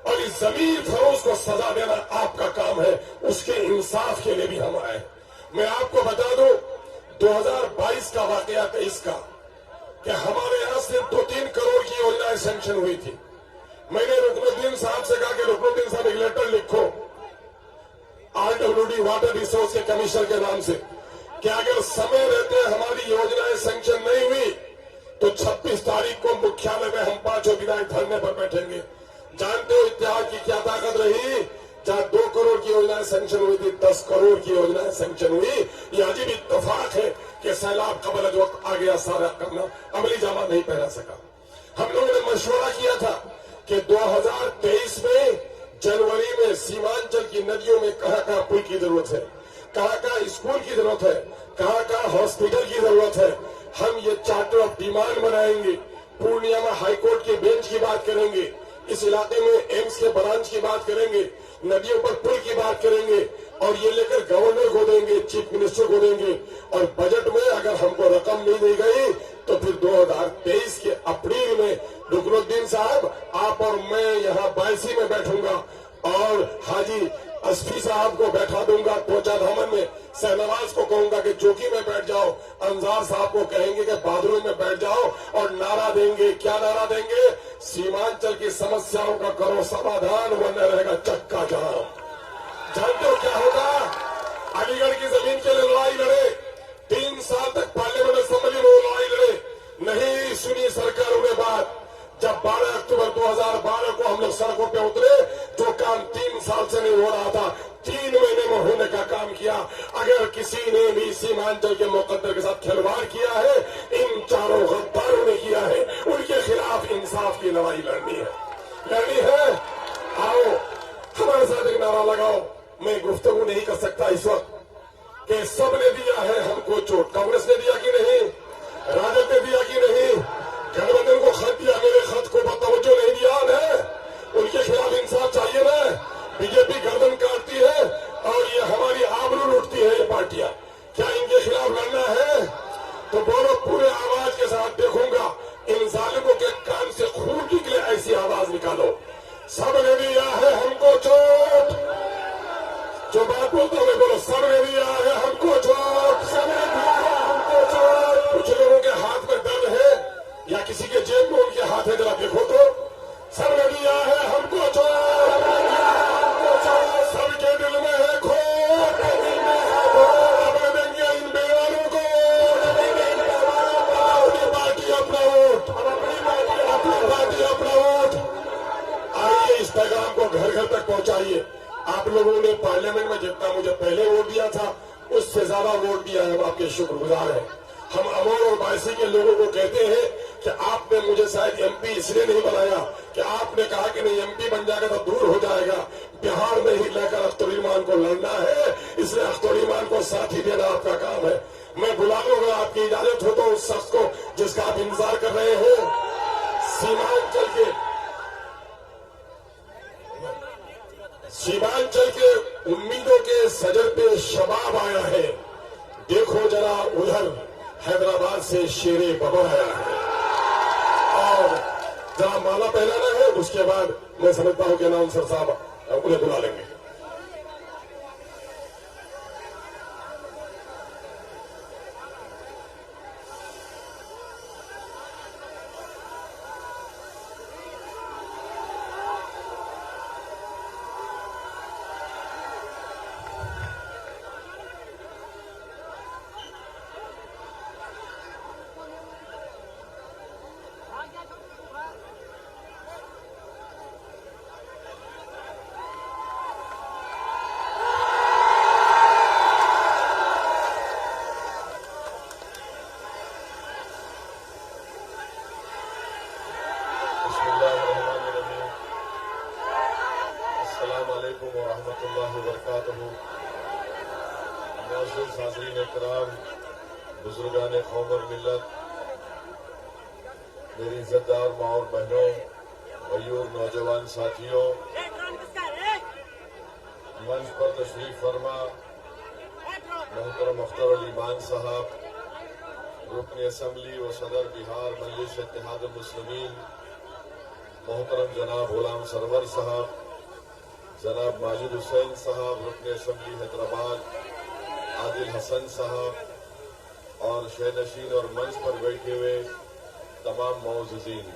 और इस जमीन फरोश को सजा देना आपका काम है। उसके इंसाफ के लिए भी हम आए। मैं आपको बता दूं 2022 का वाकया 23 का कि हमारे यहां सिर्फ 2-3 करोड़ की योजनाएं सैंक्शन हुई थी। मैंने रुकनुद्दीन साहब से कहा कि रुकनुद्दीन साहब एक लेटर लिखो RWD वाटर रिसोर्स के कमिश्नर के नाम से कि अगर समय रहते हमारी योजनाएं सैंक्शन नहीं हुई तो 26 तारीख को मुख्यालय में हम 5 विधायक धरने पर बैठेंगे। जानते हो इतिहास की क्या ताकत रही? जहां 2 करोड़ की योजनाएं सैंक्शन हुई थी, 10 करोड़ की योजनाएं सैंक्शन हुई। ये अजीब इत्तेफाक है कि सैलाब कबल वक्त आ गया, सारा करना अमली जामा नहीं पहना सका। हम लोगों ने मशवरा किया था कि 2023 में जनवरी में सीमांचल की नदियों में कहाँ पुल की जरूरत है, कहाँ स्कूल की जरूरत है, कहाँ हॉस्पिटल की जरूरत है। हम ये चार्टर ऑफ डिमांड बनाएंगे। पूर्णिया में हाईकोर्ट के बेंच की बात करेंगे, इस इलाके में एम्स के ब्रांच की बात करेंगे, नदियों पर पुल की बात करेंगे और ये लेकर गवर्नर को देंगे, चीफ मिनिस्टर को देंगे। और बजट में अगर हमको रकम नहीं दी गई तो फिर 2023 के अप्रैल में रुकनुद्दीन साहब, आप और मैं यहाँ बायसी में बैठूंगा और हाजी अस्फी साहब को बैठा दूंगा कोचा धामन में, शहनवाज को कहूंगा कि चौकी में बैठ जाओ, अंजार साहब को कहेंगे कि बादलों में बैठ जाओ और नारा देंगे। क्या नारा देंगे? सीमांचल की समस्याओं का करो समाधान, वरना रहेगा चक्का जाम। जानते हो क्या होगा? अलीगढ़ की जमीन के लिए लड़ाई लड़े, 3 साल तक पार्लियामेंट असेंबली में लड़ाई लड़े, नहीं सुनी सरकारों ने बात। जब 12 अक्टूबर 2012 को हम लोग सड़कों पे उतरे, जो काम 3 साल से नहीं हो रहा था, 3 महीने में होने का काम किया। अगर किसी ने भी सीमांचल के मुकद्दर के साथ खिलवाड़ किया है, इन चारों गद्दारों ने किया है। उनके खिलाफ इंसाफ की लड़ाई लड़नी है। आओ हमारे साथ एक नारा लगाओ। मैं गुफ्तगू नहीं कर सकता इस वक्त कि सबने दिया है हमको चोट। कांग्रेस ने दिया कि नहीं? राजद ने दिया कि नहीं? गठबंधन को खत दिया, मेरे खत को तवज्जो नहीं दिया ना। उनके खिलाफ इंसाफ चाहिए ना। बीजेपी गर्दन काटती है और ये हमारी आबरू लूटती है ये पार्टियां। क्या इनके खिलाफ लड़ना है? तो बोलो पूरे आवाज के साथ। देखूंगा इन जालिमों के कान से खून निकले, ऐसी आवाज निकालो। सबने दिया है हमको चोट। जो बात बोलता हूँ बोलो, सबने दिया है हमको चोट, सबने दिया है हमको चोट। कुछ लोगों के हाथ में दर्द है या किसी के जेब में उनके हाथ है, जरा देखो तो। सबने दिया है हमको चोट, सबके दिल में है खोट, अपने देंगे इन बेवालों को अपनी पार्टी अपना वोट, अपनी पार्टी अपना वोट। आइए इस पैगाम को घर घर तक पहुंचाइए। आप लोगों ने पार्लियामेंट में जितना मुझे पहले वोट दिया था, उससे ज्यादा वोट दिया है, हम आपके शुक्रगुजार हैं। हम अमोर और बायसी के लोगों को कहते हैं कि आपने मुझे शायद एमपी इसलिए नहीं बनाया कि आपने कहा कि नहीं एमपी बन जाएगा तो दूर हो जाएगा। बिहार में ही लेकर अख्तर ईमान को लड़ना है, इसलिए अख्तर ईमान को साथी देना आपका काम है। मैं बुला लूंगा, आपकी इजाजत हो तो उस शख्स को जिसका आप इंतजार कर रहे हो। सीमांचल के उम्मीदों के सजर पे शबाब आया है। देखो जरा उधर हैदराबाद से शेरे बबर आया है और जरा माला पहनाना है। उसके बाद मैं समझता हूं कि अनाउंसर साहब उन्हें बुला लेंगे। बुजुर्गान कौम और मिल्लत, मेरी इज्जतदार माँ और बहनों, मयूर नौजवान साथियों, मंच पर तशरीफ फरमा मोहतरम अख्तर अली मान साहब, रुकन असम्बली व सदर बिहार मजलिस इत्तेहाद मुस्लिमीन, मोहतरम जनाब गुलाम सरवर साहब, जनाब माजिद हुसैन साहब, रुकन असम्बली हैदराबाद आदिल हसन साहब और शहनशीन और मंच पर बैठे हुए तमाम मौजूदीन,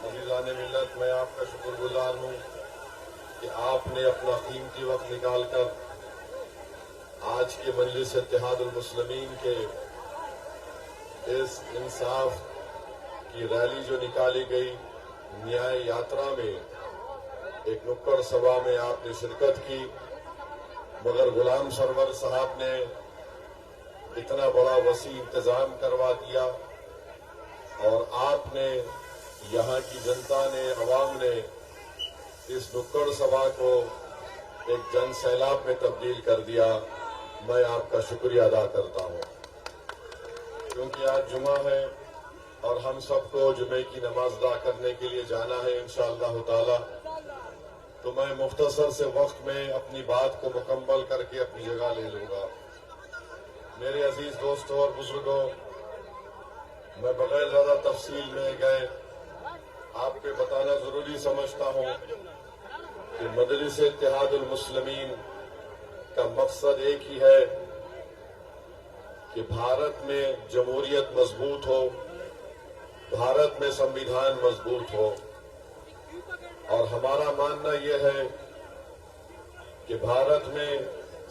अज़ीज़ान मिल्लत, मैं आपका शुक्रगुजार हूँ कि आपने अपना कीमती वक्त निकालकर आज के मजलिस इत्तेहादुल मुस्लिमीन के इस इंसाफ की रैली जो निकाली गई, न्याय यात्रा में एक नुक्कड़ सभा में आपने शिरकत की। मगर गुलाम सरवर साहब ने इतना बड़ा वसी इंतजाम करवा दिया और आपने, यहाँ की जनता ने, अवाम ने इस नुक्कड़ सभा को एक जन सैलाब में तब्दील कर दिया, मैं आपका शुक्रिया अदा करता हूं। क्योंकि आज जुमा है और हम सबको जुमे की नमाज अदा करने के लिए जाना है इंशाअल्लाह ताला, तो मैं मुख्तसर से वक्त में अपनी बात को मुकम्मल करके अपनी जगह ले लूंगा। मेरे अजीज दोस्तों और बुजुर्गों, मैं बगैर ज्यादा तफसील में गए आपको बताना जरूरी समझता हूं कि मजलिस इत्तेहादुल मुस्लिमीन का मकसद एक ही है कि भारत में जमहूरियत मजबूत हो, भारत में संविधान मजबूत हो। और हमारा मानना यह है कि भारत में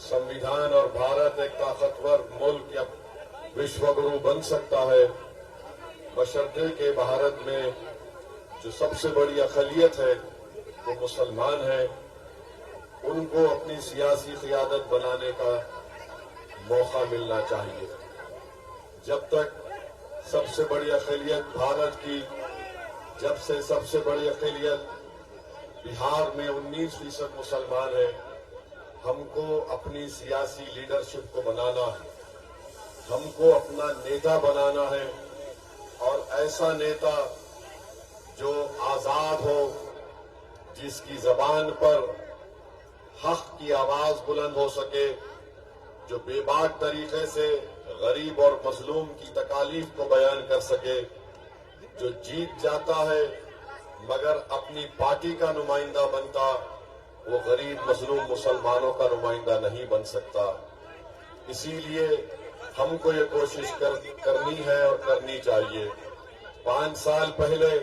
संविधान और भारत एक ताकतवर मुल्क या विश्वगुरु बन सकता है, बशर्ते के भारत में जो सबसे बड़ी अक़लियत है वो मुसलमान है, उनको अपनी सियासी क़ियादत बनाने का मौका मिलना चाहिए। जब तक सबसे बड़ी अक़लियत भारत की, जब से सबसे बड़ी अक़लियत बिहार में 19% मुसलमान है, हमको अपनी सियासी लीडरशिप को बनाना है, हमको अपना नेता बनाना है, और ऐसा नेता जो आजाद हो, जिसकी जबान पर हक की आवाज बुलंद हो सके, जो बेबाक तरीके से गरीब और मजलूम की तकालीफ को बयान कर सके, जो जीत जाता है मगर अपनी पार्टी का नुमाइंदा बनता, वो गरीब मजलूम मुसलमानों का नुमाइंदा नहीं बन सकता। इसीलिए हमको ये कोशिश करनी है और करनी चाहिए। 5 साल पहले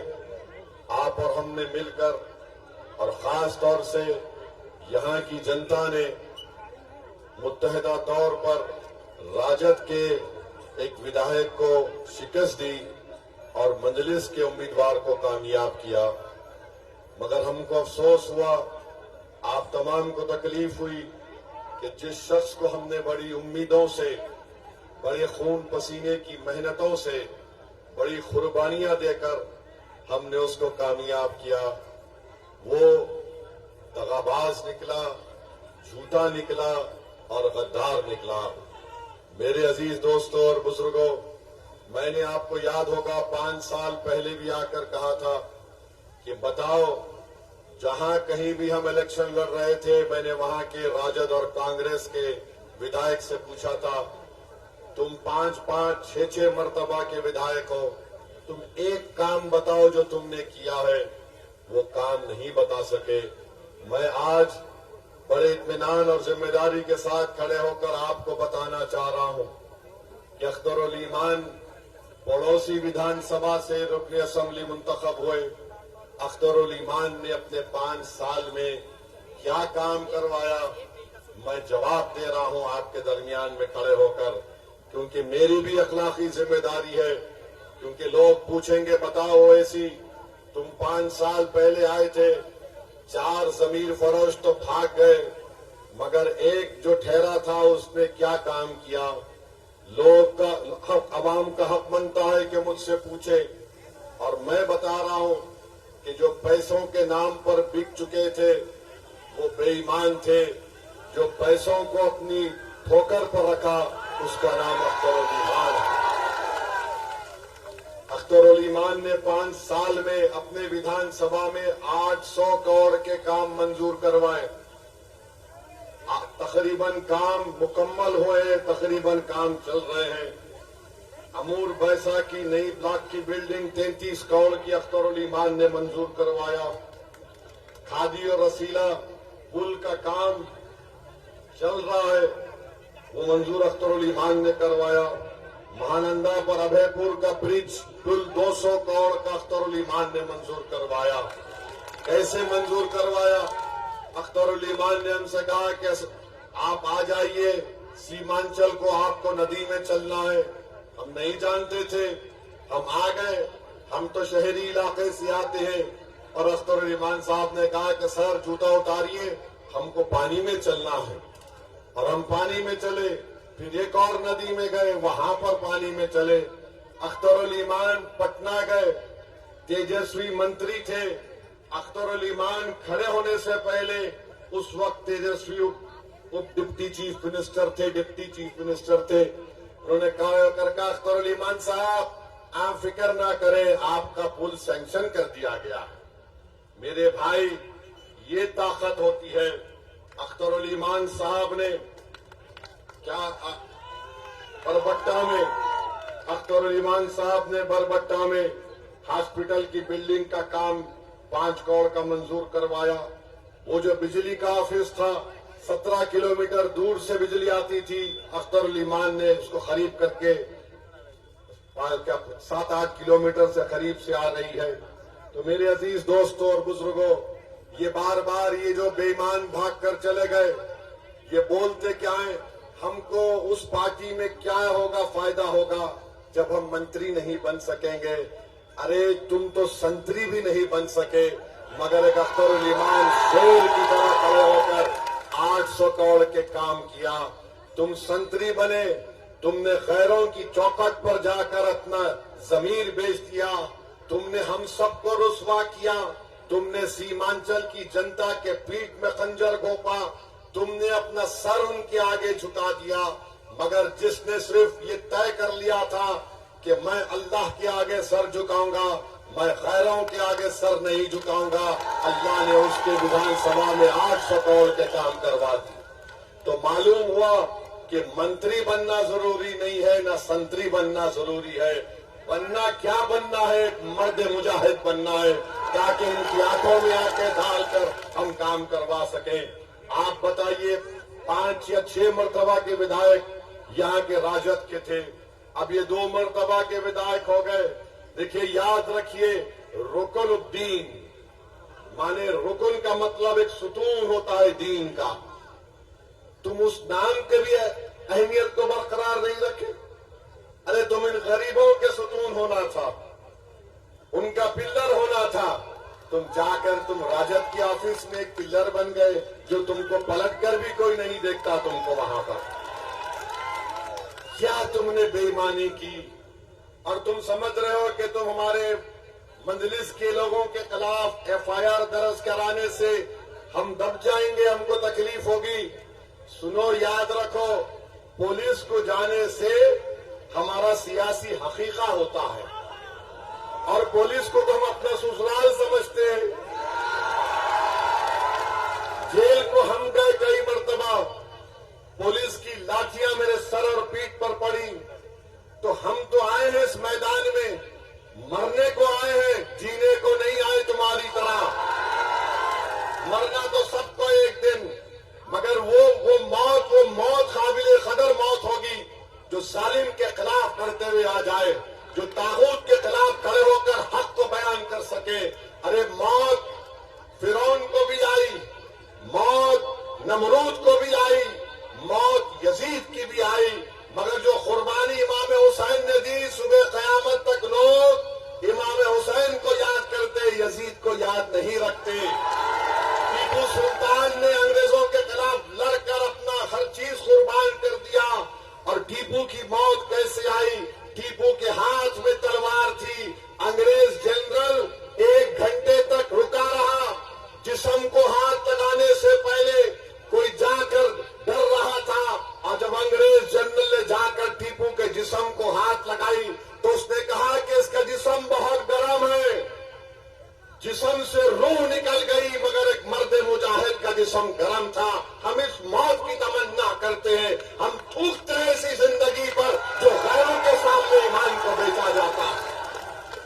आप और हमने मिलकर, और खास तौर से यहाँ की जनता ने मुत्तहिदा तौर पर राजद के एक विधायक को शिकस्त दी और मजलिस के उम्मीदवार को कामयाब किया। मगर हमको अफसोस हुआ, आप तमाम को तकलीफ हुई कि जिस शख्स को हमने बड़ी उम्मीदों से, बड़े खून पसीने की मेहनतों से, बड़ी कुर्बानियां देकर हमने उसको कामयाब किया, वो दगाबाज निकला, झूठा निकला और गद्दार निकला। मेरे अजीज दोस्तों और बुजुर्गों, मैंने आपको याद होगा 5 साल पहले भी आकर कहा था कि बताओ, जहां कहीं भी हम इलेक्शन लड़ रहे थे, मैंने वहां के राजद और कांग्रेस के विधायक से पूछा था, तुम 5-5, 6-6 मर्तबा के विधायक हो, तुम एक काम बताओ जो तुमने किया है। वो काम नहीं बता सके। मैं आज बड़े इत्मीनान और जिम्मेदारी के साथ खड़े होकर आपको बताना चाह रहा हूं कि अख्तरुल ईमान पड़ोसी विधानसभा से रुकने असेंबली मुंतखब हुए। अख्तरुल ईमान ने अपने 5 साल में क्या काम करवाया, मैं जवाब दे रहा हूं आपके दरमियान में खड़े होकर, क्योंकि मेरी भी अखलाकी जिम्मेदारी है। क्योंकि लोग पूछेंगे, बताओ ओवैसी, तुम 5 साल पहले आए थे, 4 जमीर फरोश तो भाग गए, मगर एक जो ठहरा था उसने क्या काम किया। लोग का हक, अवाम का हक बनता है कि मुझसे पूछे, और मैं बता रहा हूं कि जो पैसों के नाम पर बिक चुके थे वो बेईमान थे। जो पैसों को अपनी ठोकर पर रखा उसका नाम अख्तरुल ईमान है। अख्तरुल ईमान ने 5 साल में अपने विधानसभा में 800 करोड़ के काम मंजूर करवाए। तकरीबन काम मुकम्मल हुए, तकरीबन काम चल रहे हैं। अमूर बैसा की नई ब्लॉक की बिल्डिंग 33 करोड़ की अख्तरुल ईमान ने मंजूर करवाया। खादी और रसीला पुल का काम चल रहा है, वो मंजूर अख्तरुल ईमान ने करवाया। महानंदा पर अभयपुर का ब्रिज पुल 200 करोड़ का अख्तरुल ईमान ने मंजूर करवाया। कैसे मंजूर करवाया? अख्तरुल ईमान ने हमसे कहा कि आप आ जाइए, सीमांचल को आपको नदी में चलना है। हम नहीं जानते थे, हम आ गए। हम तो शहरी इलाके से आते हैं, और अख्तरुल ईमान साहब ने कहा कि सर जूता उतारिए, हमको पानी में चलना है। और हम पानी में चले, फिर एक और नदी में गए, वहां पर पानी में चले। अख्तरुल ईमान पटना गए, तेजस्वी मंत्री थे, अख्तर ईमान खड़े होने से पहले उस वक्त तेजस्वी उप डिप्टी चीफ मिनिस्टर थे। उन्होंने कहा अख्तर ईमान साहब, आप फिक्र ना करें, आपका पुल सैंक्शन कर दिया गया है। मेरे भाई, ये ताकत होती है। अख्तर ईमान साहब ने क्या अख्तर ईमान साहब ने बरबट्टा में हॉस्पिटल की बिल्डिंग का काम 5 करोड़ का मंजूर करवाया। वो जो बिजली का ऑफिस था, 17 किलोमीटर दूर से बिजली आती थी, अख्तर ईमान ने उसको खरीद करके 7-8 किलोमीटर से करीब से आ रही है। तो मेरे अजीज दोस्तों और बुजुर्गों, ये बार बार ये जो बेईमान भाग कर चले गए, ये बोलते क्या है, हमको उस पार्टी में क्या होगा, फायदा होगा जब हम मंत्री नहीं बन सकेंगे। अरे तुम तो संतरी भी नहीं बन सके, मगर एक अख्तर ईमान शेर की तरह खड़े होकर 800 करोड़ के काम किया। तुम संतरी बने, तुमने खैरों की चौखट पर जाकर अपना जमीर बेच दिया, तुमने हम सबको रुस्वा किया, तुमने सीमांचल की जनता के पीठ में खंजर घोंपा, तुमने अपना सर उनके आगे झुका दिया। मगर जिसने सिर्फ ये तय कर लिया था कि मैं अल्लाह के आगे सर झुकाऊंगा, मैं खैरों के आगे सर नहीं झुकाऊंगा, अल्लाह ने उसके विधानसभा में 800 करोड़ के काम करवा दिए। तो मालूम हुआ कि मंत्री बनना जरूरी नहीं है, ना संतरी बनना जरूरी है। बनना क्या बनना है, मर्द मुजाहिद बनना है, ताकि उनकी आंखों में आंखें डालकर हम काम करवा सकें। आप बताइए, 5 या 6 मरतबा के विधायक यहाँ के राजद के थे, अब ये 2 मरतबा के विधायक हो गए। देखिए, याद रखिए, रुकनुद्दीन माने रुकन का मतलब एक सुतून होता है दीन का। तुम उस नाम के भी अहमियत को बरकरार नहीं रखे। अरे तुम इन गरीबों के सुतून होना था, उनका पिल्लर होना था। तुम जाकर तुम राजद के ऑफिस में एक पिल्लर बन गए, जो तुमको पलटकर भी कोई नहीं देखता तुमको वहां पर। क्या तुमने बेईमानी की, और तुम समझ रहे हो कि तुम हमारे मजलिस के लोगों के खिलाफ FIR दर्ज कराने से हम दब जाएंगे, हमको तकलीफ होगी। सुनो, याद रखो, पुलिस को जाने से हमारा सियासी हकीका होता है, और पुलिस को तो हम अपना ससुराल समझते हैं। जेल को हम गए कई मरतबा, पुलिस की लाठियां मेरे सर और पीठ पर पड़ी, तो हम तो आए हैं इस मैदान में, मरने को आए हैं, जीने को नहीं आए तुम्हारी तरह। मरना तो सबको एक दिन, मगर वो मौत काबिले कदर मौत होगी जो जालिम के खिलाफ लड़ते हुए आ जाए, जो तागूत के खिलाफ खड़े होकर हक को बयान कर सके। अरे मौत फिरौन को भी आई, मौत नमरूद को भी आई, मौत यजीद की भी आई, मगर जो कुर्बानी इमाम हुसैन ने दी, सुबह कयामत तक लोग इमाम हुसैन को याद करते, यजीद को याद नहीं रखते। टीपू सुल्तान ने अंग्रेजों के खिलाफ लड़कर अपना हर चीज कुर्बान कर दिया, और टीपू की मौत कैसे आई? टीपू के हाथ में तलवार थी, अंग्रेज जनरल 1 घंटे तक रुका रहा, जिस्म को हाथ लगाने से पहले कोई जाकर डर रहा था, और जब अंग्रेज जनरल ने जाकर टीपू के जिस्म को हाथ लगाई तो उसने कहा कि इसका जिस्म बहुत गर्म है। जिस्म से रूह निकल गई, मगर एक मर्द मुजाहिद का जिस्म गर्म था। हम इस मौत की तमन्ना करते हैं, हम थूकते हैं ऐसी जिंदगी पर जो गैरों के सामने ईमान को बेचा जाता है।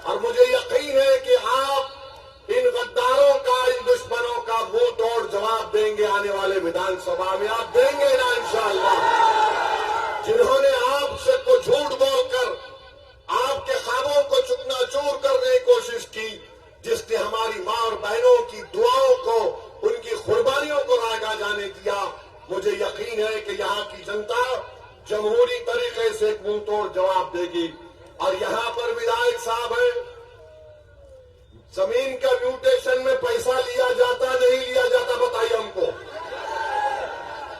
और मुझे यकीन है कि आप इन गद्दारों का, इन दुश्मनों का मुंह तोड़ जवाब देंगे आने वाले विधानसभा में। आप देंगे ना इंशाअल्लाह। जिन्होंने आपसे को झूठ बोलकर आपके ख्वाबों को चुकनाचूर करने की कोशिश की, जिसने हमारी मां और बहनों की दुआओं को, उनकी कुर्बानियों को रागा जाने दिया, मुझे यकीन है कि यहाँ की जनता जमहूरी तरीके से एक मुंह तोड़ जवाब देगी। और यहाँ पर विधायक साहब है, जमीन का म्यूटेशन में पैसा लिया जाता नहीं लिया जाता, बताइए हमको।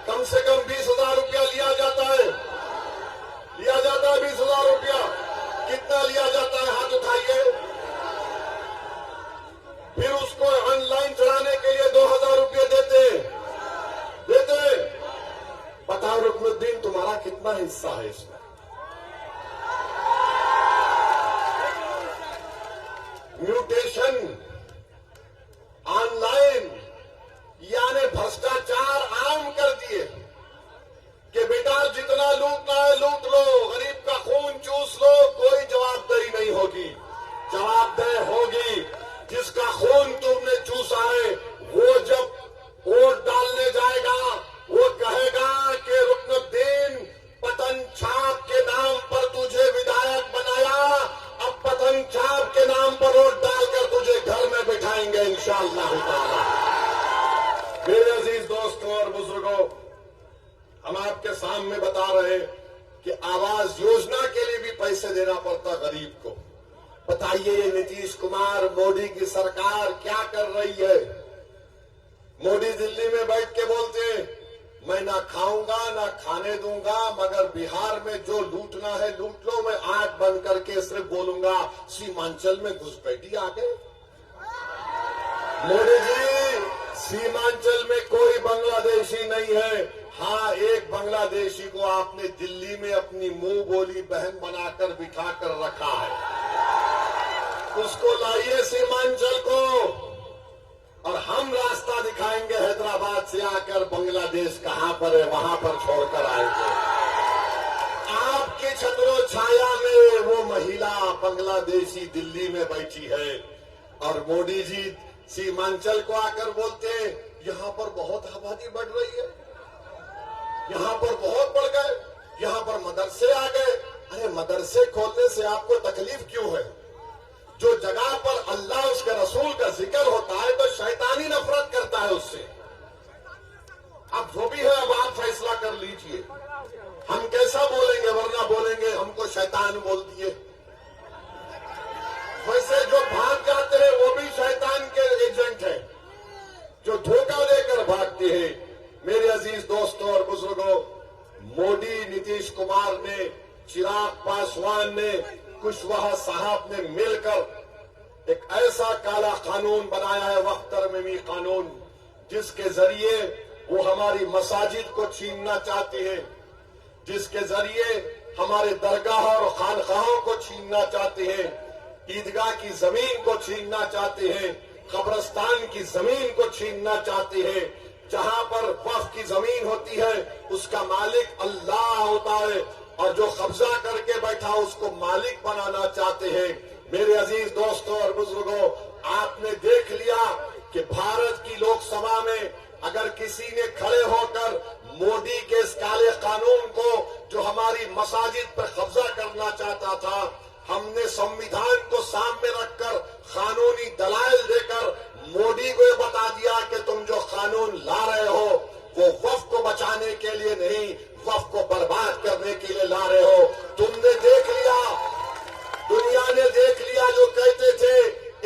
कम से कम 20,000 रुपया लिया जाता है, लिया जाता है 20,000 रुपया। कितना लिया जाता है, हाथ उठाइए। फिर उसको पर वोट डालकर तुझे घर में बिठाएंगे इंशाअल्लाह ताला। मेरे अजीज दोस्तों और बुजुर्गों, हम आपके सामने बता रहे हैं कि आवास योजना के लिए भी पैसे देना पड़ता गरीब को। बताइए ये नीतीश कुमार मोदी की सरकार क्या कर रही है? मोदी दिल्ली में बैठ के बोलते हैं मैं ना खाऊंगा ना खाने दूंगा, मगर बिहार में जो लूटना है लूट लो, मैं आंख बंद करके सिर्फ बोलूंगा सीमांचल में घुसपैठी आ गए। मोदी जी, सीमांचल में कोई बांग्लादेशी नहीं है। हाँ, एक बांग्लादेशी को आपने दिल्ली में अपनी मुंह बोली बहन बनाकर बिठाकर रखा है। उसको लाइए सीमांचल को और हम रास्ता दिखाएंगे। हैदराबाद से आकर बांग्लादेश कहां पर है वहां पर छोड़कर आएंगे। आपकी छत्रो छाया में वो महिला बांग्लादेशी दिल्ली में बैठी है और मोदी जी सीमांचल को आकर बोलते हैं यहां पर बहुत आबादी बढ़ रही है, यहां पर बहुत बढ़ गए, यहां पर मदरसे आ गए। अरे मदरसे खोलने से आपको तकलीफ क्यों है? जो जगह पर अल्लाह उसके रसूल का जिक्र होता है तो शैतानी नफरत करता है उससे। अब जो भी है अब आप फैसला कर लीजिए, हम कैसा बोलेंगे, वरना बोलेंगे हमको शैतान बोल दिए। वैसे जो भाग जाते हैं वो भी शैतान के एजेंट हैं, जो धोखा देकर भागते हैं। मेरे अजीज दोस्तों और बुजुर्गों, मोदी, नीतीश कुमार ने, चिराग पासवान ने, कुशवाहा साहब ने मिलकर एक ऐसा काला कानून बनाया है, वक्त तरमीमी कानून, जिसके जरिए वो हमारी मसाजिद को छीनना चाहते हैं, जिसके जरिए हमारे दरगाह और खानकाहों को छीनना चाहते हैं, ईदगाह की जमीन को छीनना चाहते हैं, कब्रिस्तान की जमीन को छीनना चाहते हैं। जहां पर वक्फ की जमीन होती है उसका मालिक अल्लाह होता है और जो कब्जा करके बैठा उसको मालिक बनाना चाहते हैं। मेरे अजीज दोस्तों और बुजुर्गों, आपने देख लिया कि भारत की लोकसभा में अगर किसी ने खड़े होकर मोदी के इस काले कानून को जो हमारी मसाजिद पर कब्जा करना चाहता था, हमने संविधान को सामने रखकर कानूनी दलाइल देकर मोदी को ये बता दिया कि तुम जो कानून ला रहे हो वो वक्फ को बचाने के लिए नहीं, वक्फ को बर्बाद करने के लिए ला रहे हो। तुमने देख लिया, दुनिया ने देख लिया, जो कहते थे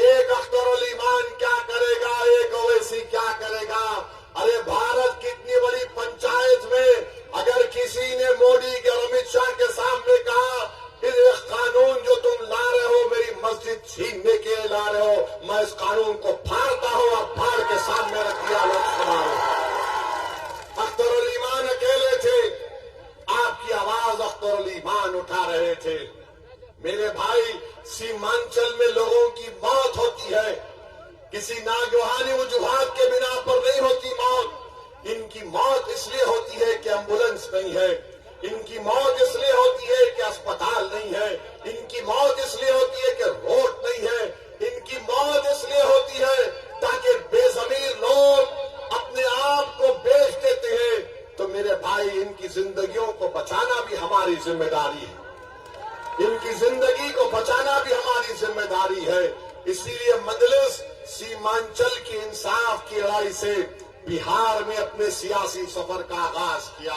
एक अख्तरुल ईमान क्या करेगा, एक ओवैसी क्या करेगा। अरे भारत की इतनी बड़ी पंचायत में अगर किसी ने मोदी के और अमित शाह के सामने कहा इस कानून जो तुम ला रहे हो मेरी मस्जिद छीनने के लिए ला रहे हो, मैं इस कानून को फाड़ता हूं और फाड़ के सामने रख दिया लोकसभा में। अख्तरुल ईमान अकेले थे, आपकी आवाज अख्तरुल ईमान उठा रहे थे। मेरे भाई, सीमांचल में लोगों की मौत होती है, किसी नागवानी वजूहात के बिना पर नहीं होती मौत। इनकी मौत इसलिए होती है कि एम्बुलेंस नहीं है, इनकी मौत इसलिए होती है कि अस्पताल नहीं है, इनकी मौत इसलिए होती है कि रोड नहीं है, इनकी मौत इसलिए होती है ताकि बेजमीर लोग अपने आप को बेच देते हैं। तो मेरे भाई, इनकी जिंदगियों को बचाना भी हमारी जिम्मेदारी है, इनकी जिंदगी को बचाना भी हमारी जिम्मेदारी है। इसीलिए मजलिस सीमांचल की इंसाफ की लड़ाई से बिहार में अपने सियासी सफर का आगाज किया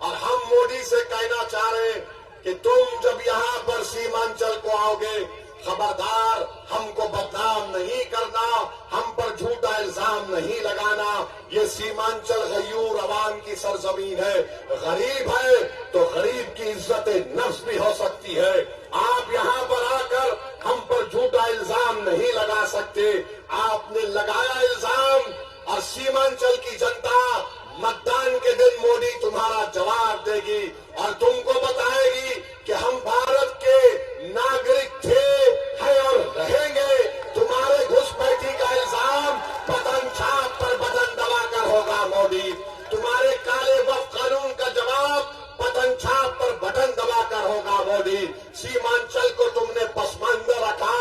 और हम मोदी से कहना चाह रहे हैं कि तुम जब यहाँ पर सीमांचल को आओगे, खबरदार हमको बदनाम नहीं करना, हम पर झूठा इल्जाम नहीं लगाना। ये सीमांचल गयूर अवाम की सरजमीन है, गरीब है तो गरीब की इज्जत नफ्स भी हो सकती है। आप यहाँ पर आकर हम पर झूठा इल्जाम नहीं लगा सकते। आपने लगाया इल्जाम और सीमांचल की जनता मतदान के दिन मोदी तुम्हारा जवाब देगी और तुमको बताएगी कि हम भारत के नागरिक थे, हैं और रहेंगे। तुम्हारे घुसपैठी का इल्जाम बटन छाप पर बटन दबाकर होगा मोदी, तुम्हारे काले वक्फ कानून का जवाब बटन छाप पर बटन दबाकर होगा मोदी। सीमांचल को तुमने पसमानदा रखा,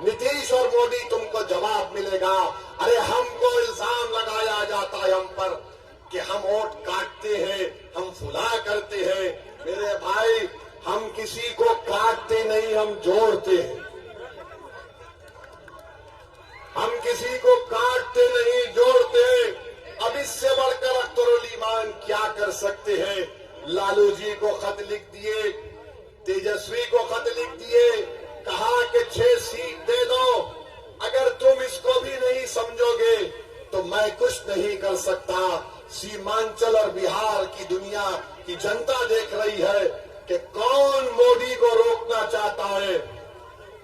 नीतीश और मोदी तुमको जवाब मिलेगा। अरे हमको इल्जाम लगाया जाता है हम पर कि हम वोट काटते हैं, हम फुला करते हैं। मेरे भाई, हम किसी को काटते नहीं, हम जोड़ते हैं। कर सकते हैं। लालू जी को खत लिख दिए, तेजस्वी को खत लिख दिए, कहा कि 6 सीट दे दो। अगर तुम इसको भी नहीं समझोगे तो मैं कुछ नहीं कर सकता। सीमांचल और बिहार की दुनिया की जनता देख रही है कि कौन मोदी को रोकना चाहता है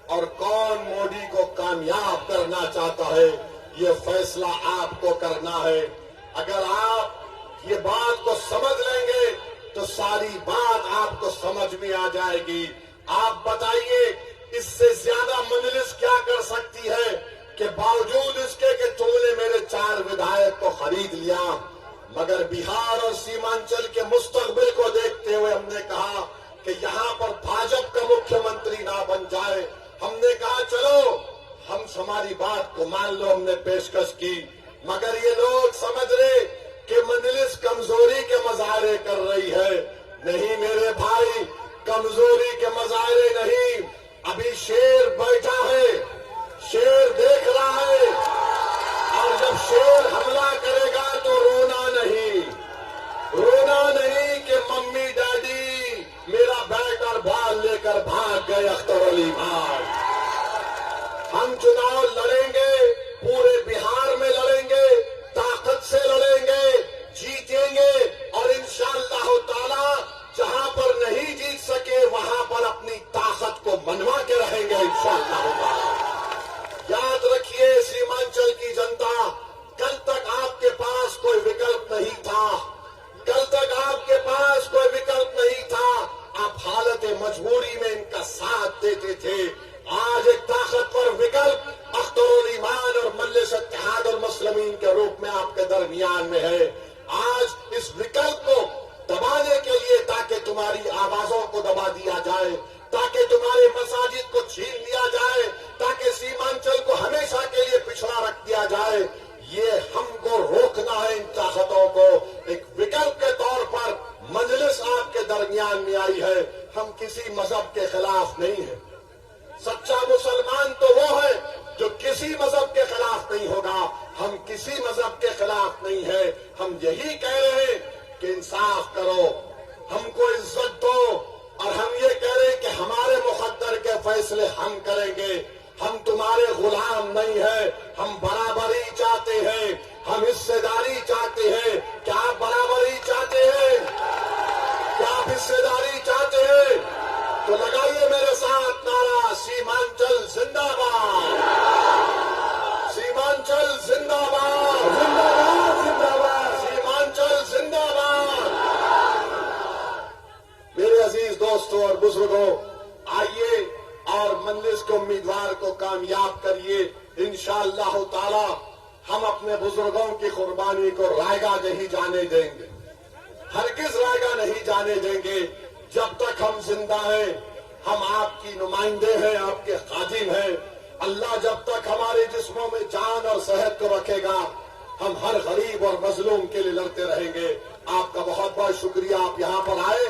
और कौन मोदी को कामयाब करना चाहता है। ये फैसला आपको करना है। अगर आप ये बात को समझ लेंगे तो सारी बात आपको समझ में आ जाएगी। आप बताइए इससे ज्यादा मजलिस क्या कर सकती है कि बावजूद इसके कि तुमने मेरे 4 विधायक को खरीद लिया, मगर बिहार और सीमांचल के मुस्तकबिल को देखते हुए हमने कहा कि यहाँ पर भाजपा का मुख्यमंत्री ना बन जाए। हमने कहा चलो हम हमारी बात को मान लो, हमने पेशकश की, मगर ये लोग समझ रहे कि मजलिस कमजोरी के मजारे कर रही है। नहीं मेरे भाई, कमजोरी के मजारे नहीं। अभी शेर बैठा है, शेर देख रहा है, और जब शेर हमला करेगा तो रोना नहीं कि मम्मी डैडी मेरा बैग और बाल लेकर भाग गए अख्तर अली भाई। हम चुनाव लड़ेंगे, पूरे बिहार में लड़ेंगे, ताकत से लड़ेंगे, जीतेंगे, और इंशाअल्लाह ताला जहां पर नहीं जीत सके वहां पर अपनी ताकत को मनवा के रहेंगे इंशाअल्लाह ताला। याद रखिए सीमांचल की जनता, कल तक आपके पास कोई विकल्प नहीं था, कल तक आपके पास कोई विकल्प नहीं था। आप हालत मजबूरी में इनका साथ देते थे। आज एक ताकतवर विकल्प अख्तर ईमान और मजलिस इत्तेहाद और मुस्लिमीन के रूप में आपके दरमियान में है। आज इस विकल्प को दबाने के लिए, ताकि तुम्हारी आवाजों को दबा दिया जाए, ताकि तुम्हारे मसाजिद को छीन लिया जाए, ताकि सीमांचल को हमेशा के लिए पिछड़ा रख दिया जाए, ये हमको रोकना है। इन ताकतों को एक विकल्प के तौर पर मजलिस आपके दरमियान में आई है। हम किसी मजहब के खिलाफ नहीं है। सच्चा मुसलमान तो वो है जो किसी मजहब के खिलाफ नहीं होगा। हम किसी मजहब के खिलाफ नहीं है। हम यही कह रहे हैं कि इंसाफ करो, हमको इज्जत दो, और हम ये कह रहे हैं कि हमारे मुकद्दर के फैसले हम करेंगे। हम तुम्हारे गुलाम नहीं है। हम बराबरी चाहते हैं, हम हिस्सेदारी चाहते हैं। क्या आप बराबरी चाहते हैं? क्या आप हिस्सेदारी चाहते हैं? तो लगाइए मेरे साथ नारा, सीमांचल जिंदाबाद, सीमांचल जिंदाबाद, जिंदाबाद जिंदाबाद, सीमांचल जिंदाबाद। मेरे अजीज दोस्तों और बुजुर्गों, आइए और मजलिस के उम्मीदवार को कामयाब करिए। इंशाअल्लाह ताला हम अपने बुजुर्गों की कुर्बानी को रायगा नहीं जाने देंगे, हरगिज रायगा नहीं जाने देंगे। जब तक हम जिंदा हैं, हम आपकी नुमाइंदे हैं, आपके खादिम हैं। अल्लाह जब तक हमारे जिस्मों में जान और सेहत को रखेगा, हम हर गरीब और मजलूम के लिए लड़ते रहेंगे। आपका बहुत बहुत शुक्रिया, आप यहाँ पर आए।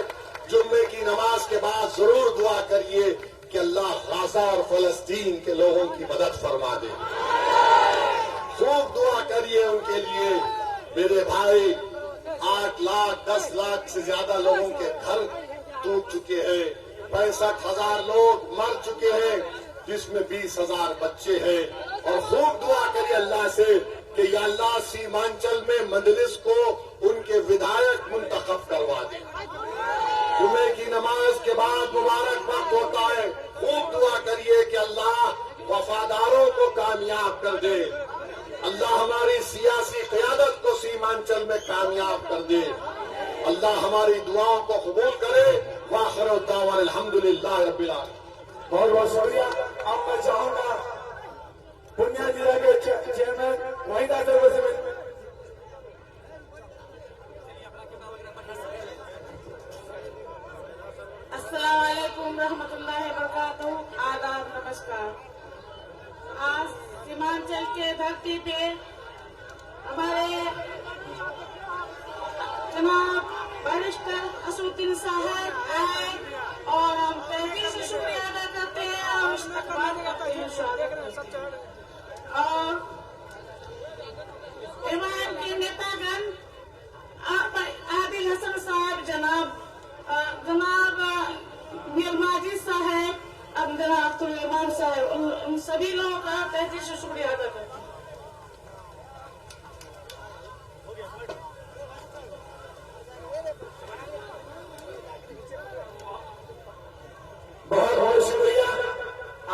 जुम्मे की नमाज के बाद जरूर दुआ करिए कि अल्लाह गाजा और फलस्तीन के लोगों की मदद फरमा दे। खूब दुआ करिए उनके लिए। मेरे भाई, 8 लाख 10 लाख से ज्यादा लोगों के घर टूट चुके हैं, 65,000 लोग मर चुके हैं, जिसमें 20,000 बच्चे हैं। और खूब दुआ करिए अल्लाह से कि या अल्लाह सीमांचल में मजलिस को उनके विधायक मुंतखब करवा दे। जुम्मे की नमाज के बाद मुबारक वक्त होता है। खूब दुआ करिए कि अल्लाह वफादारों को कामयाब कर दे, अल्लाह हमारी सियासी क़यादत को सीमांचल में कामयाब कर दे, अल्लाह हमारी दुआओं को कबूल करे। वाखिर दावा अल्हम्दुलिल्लाह रब्बिल आलमीन। बहुत बहुत शुक्रिया। अब मैं चाहूंगा पूर्णिया जिला के चेयरमैन वहीदा साहब से अस्सलाम वालेकुम रहमतुल्लाहि बरकातहू। आदाब, नमस्कार। आज सीमांचल के धरती पे हमारे जनाब बैरिस्टर असुद्दीन साहब आए और हम तहे से शुक्रिया अदा करते हैं और मुस्तकबाल करते हैं। और ईमान के नेतागण आदिल हसन जनाब मीर माजिद साहब, जनाब अब्दुल रहमान साहब, उन सभी लोगों का तहे दिल से शुक्रिया अदा करती हूँ। बहुत बहुत शुक्रिया।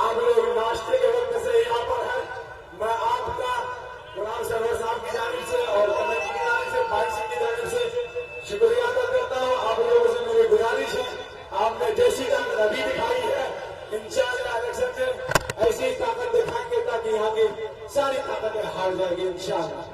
आप लोग नाश्ते के वक्त से यहाँ पर हैं। मैं आपका गुलाम सरवर साहब की जानिब से और कमेटी की जानिब से, बाईसी की जानिब से शुक्रिया अदा करता हूँ। आप लोगों से मेरी गुजारिश है, आपने जैसी रवि दिखाई है, इंशाअल्लाह इलेक्शन में ऐसी ताकत दिखाएंगे ताकि यहाँ की सारी ताकतें हार जाएगी इंशाअल्लाह।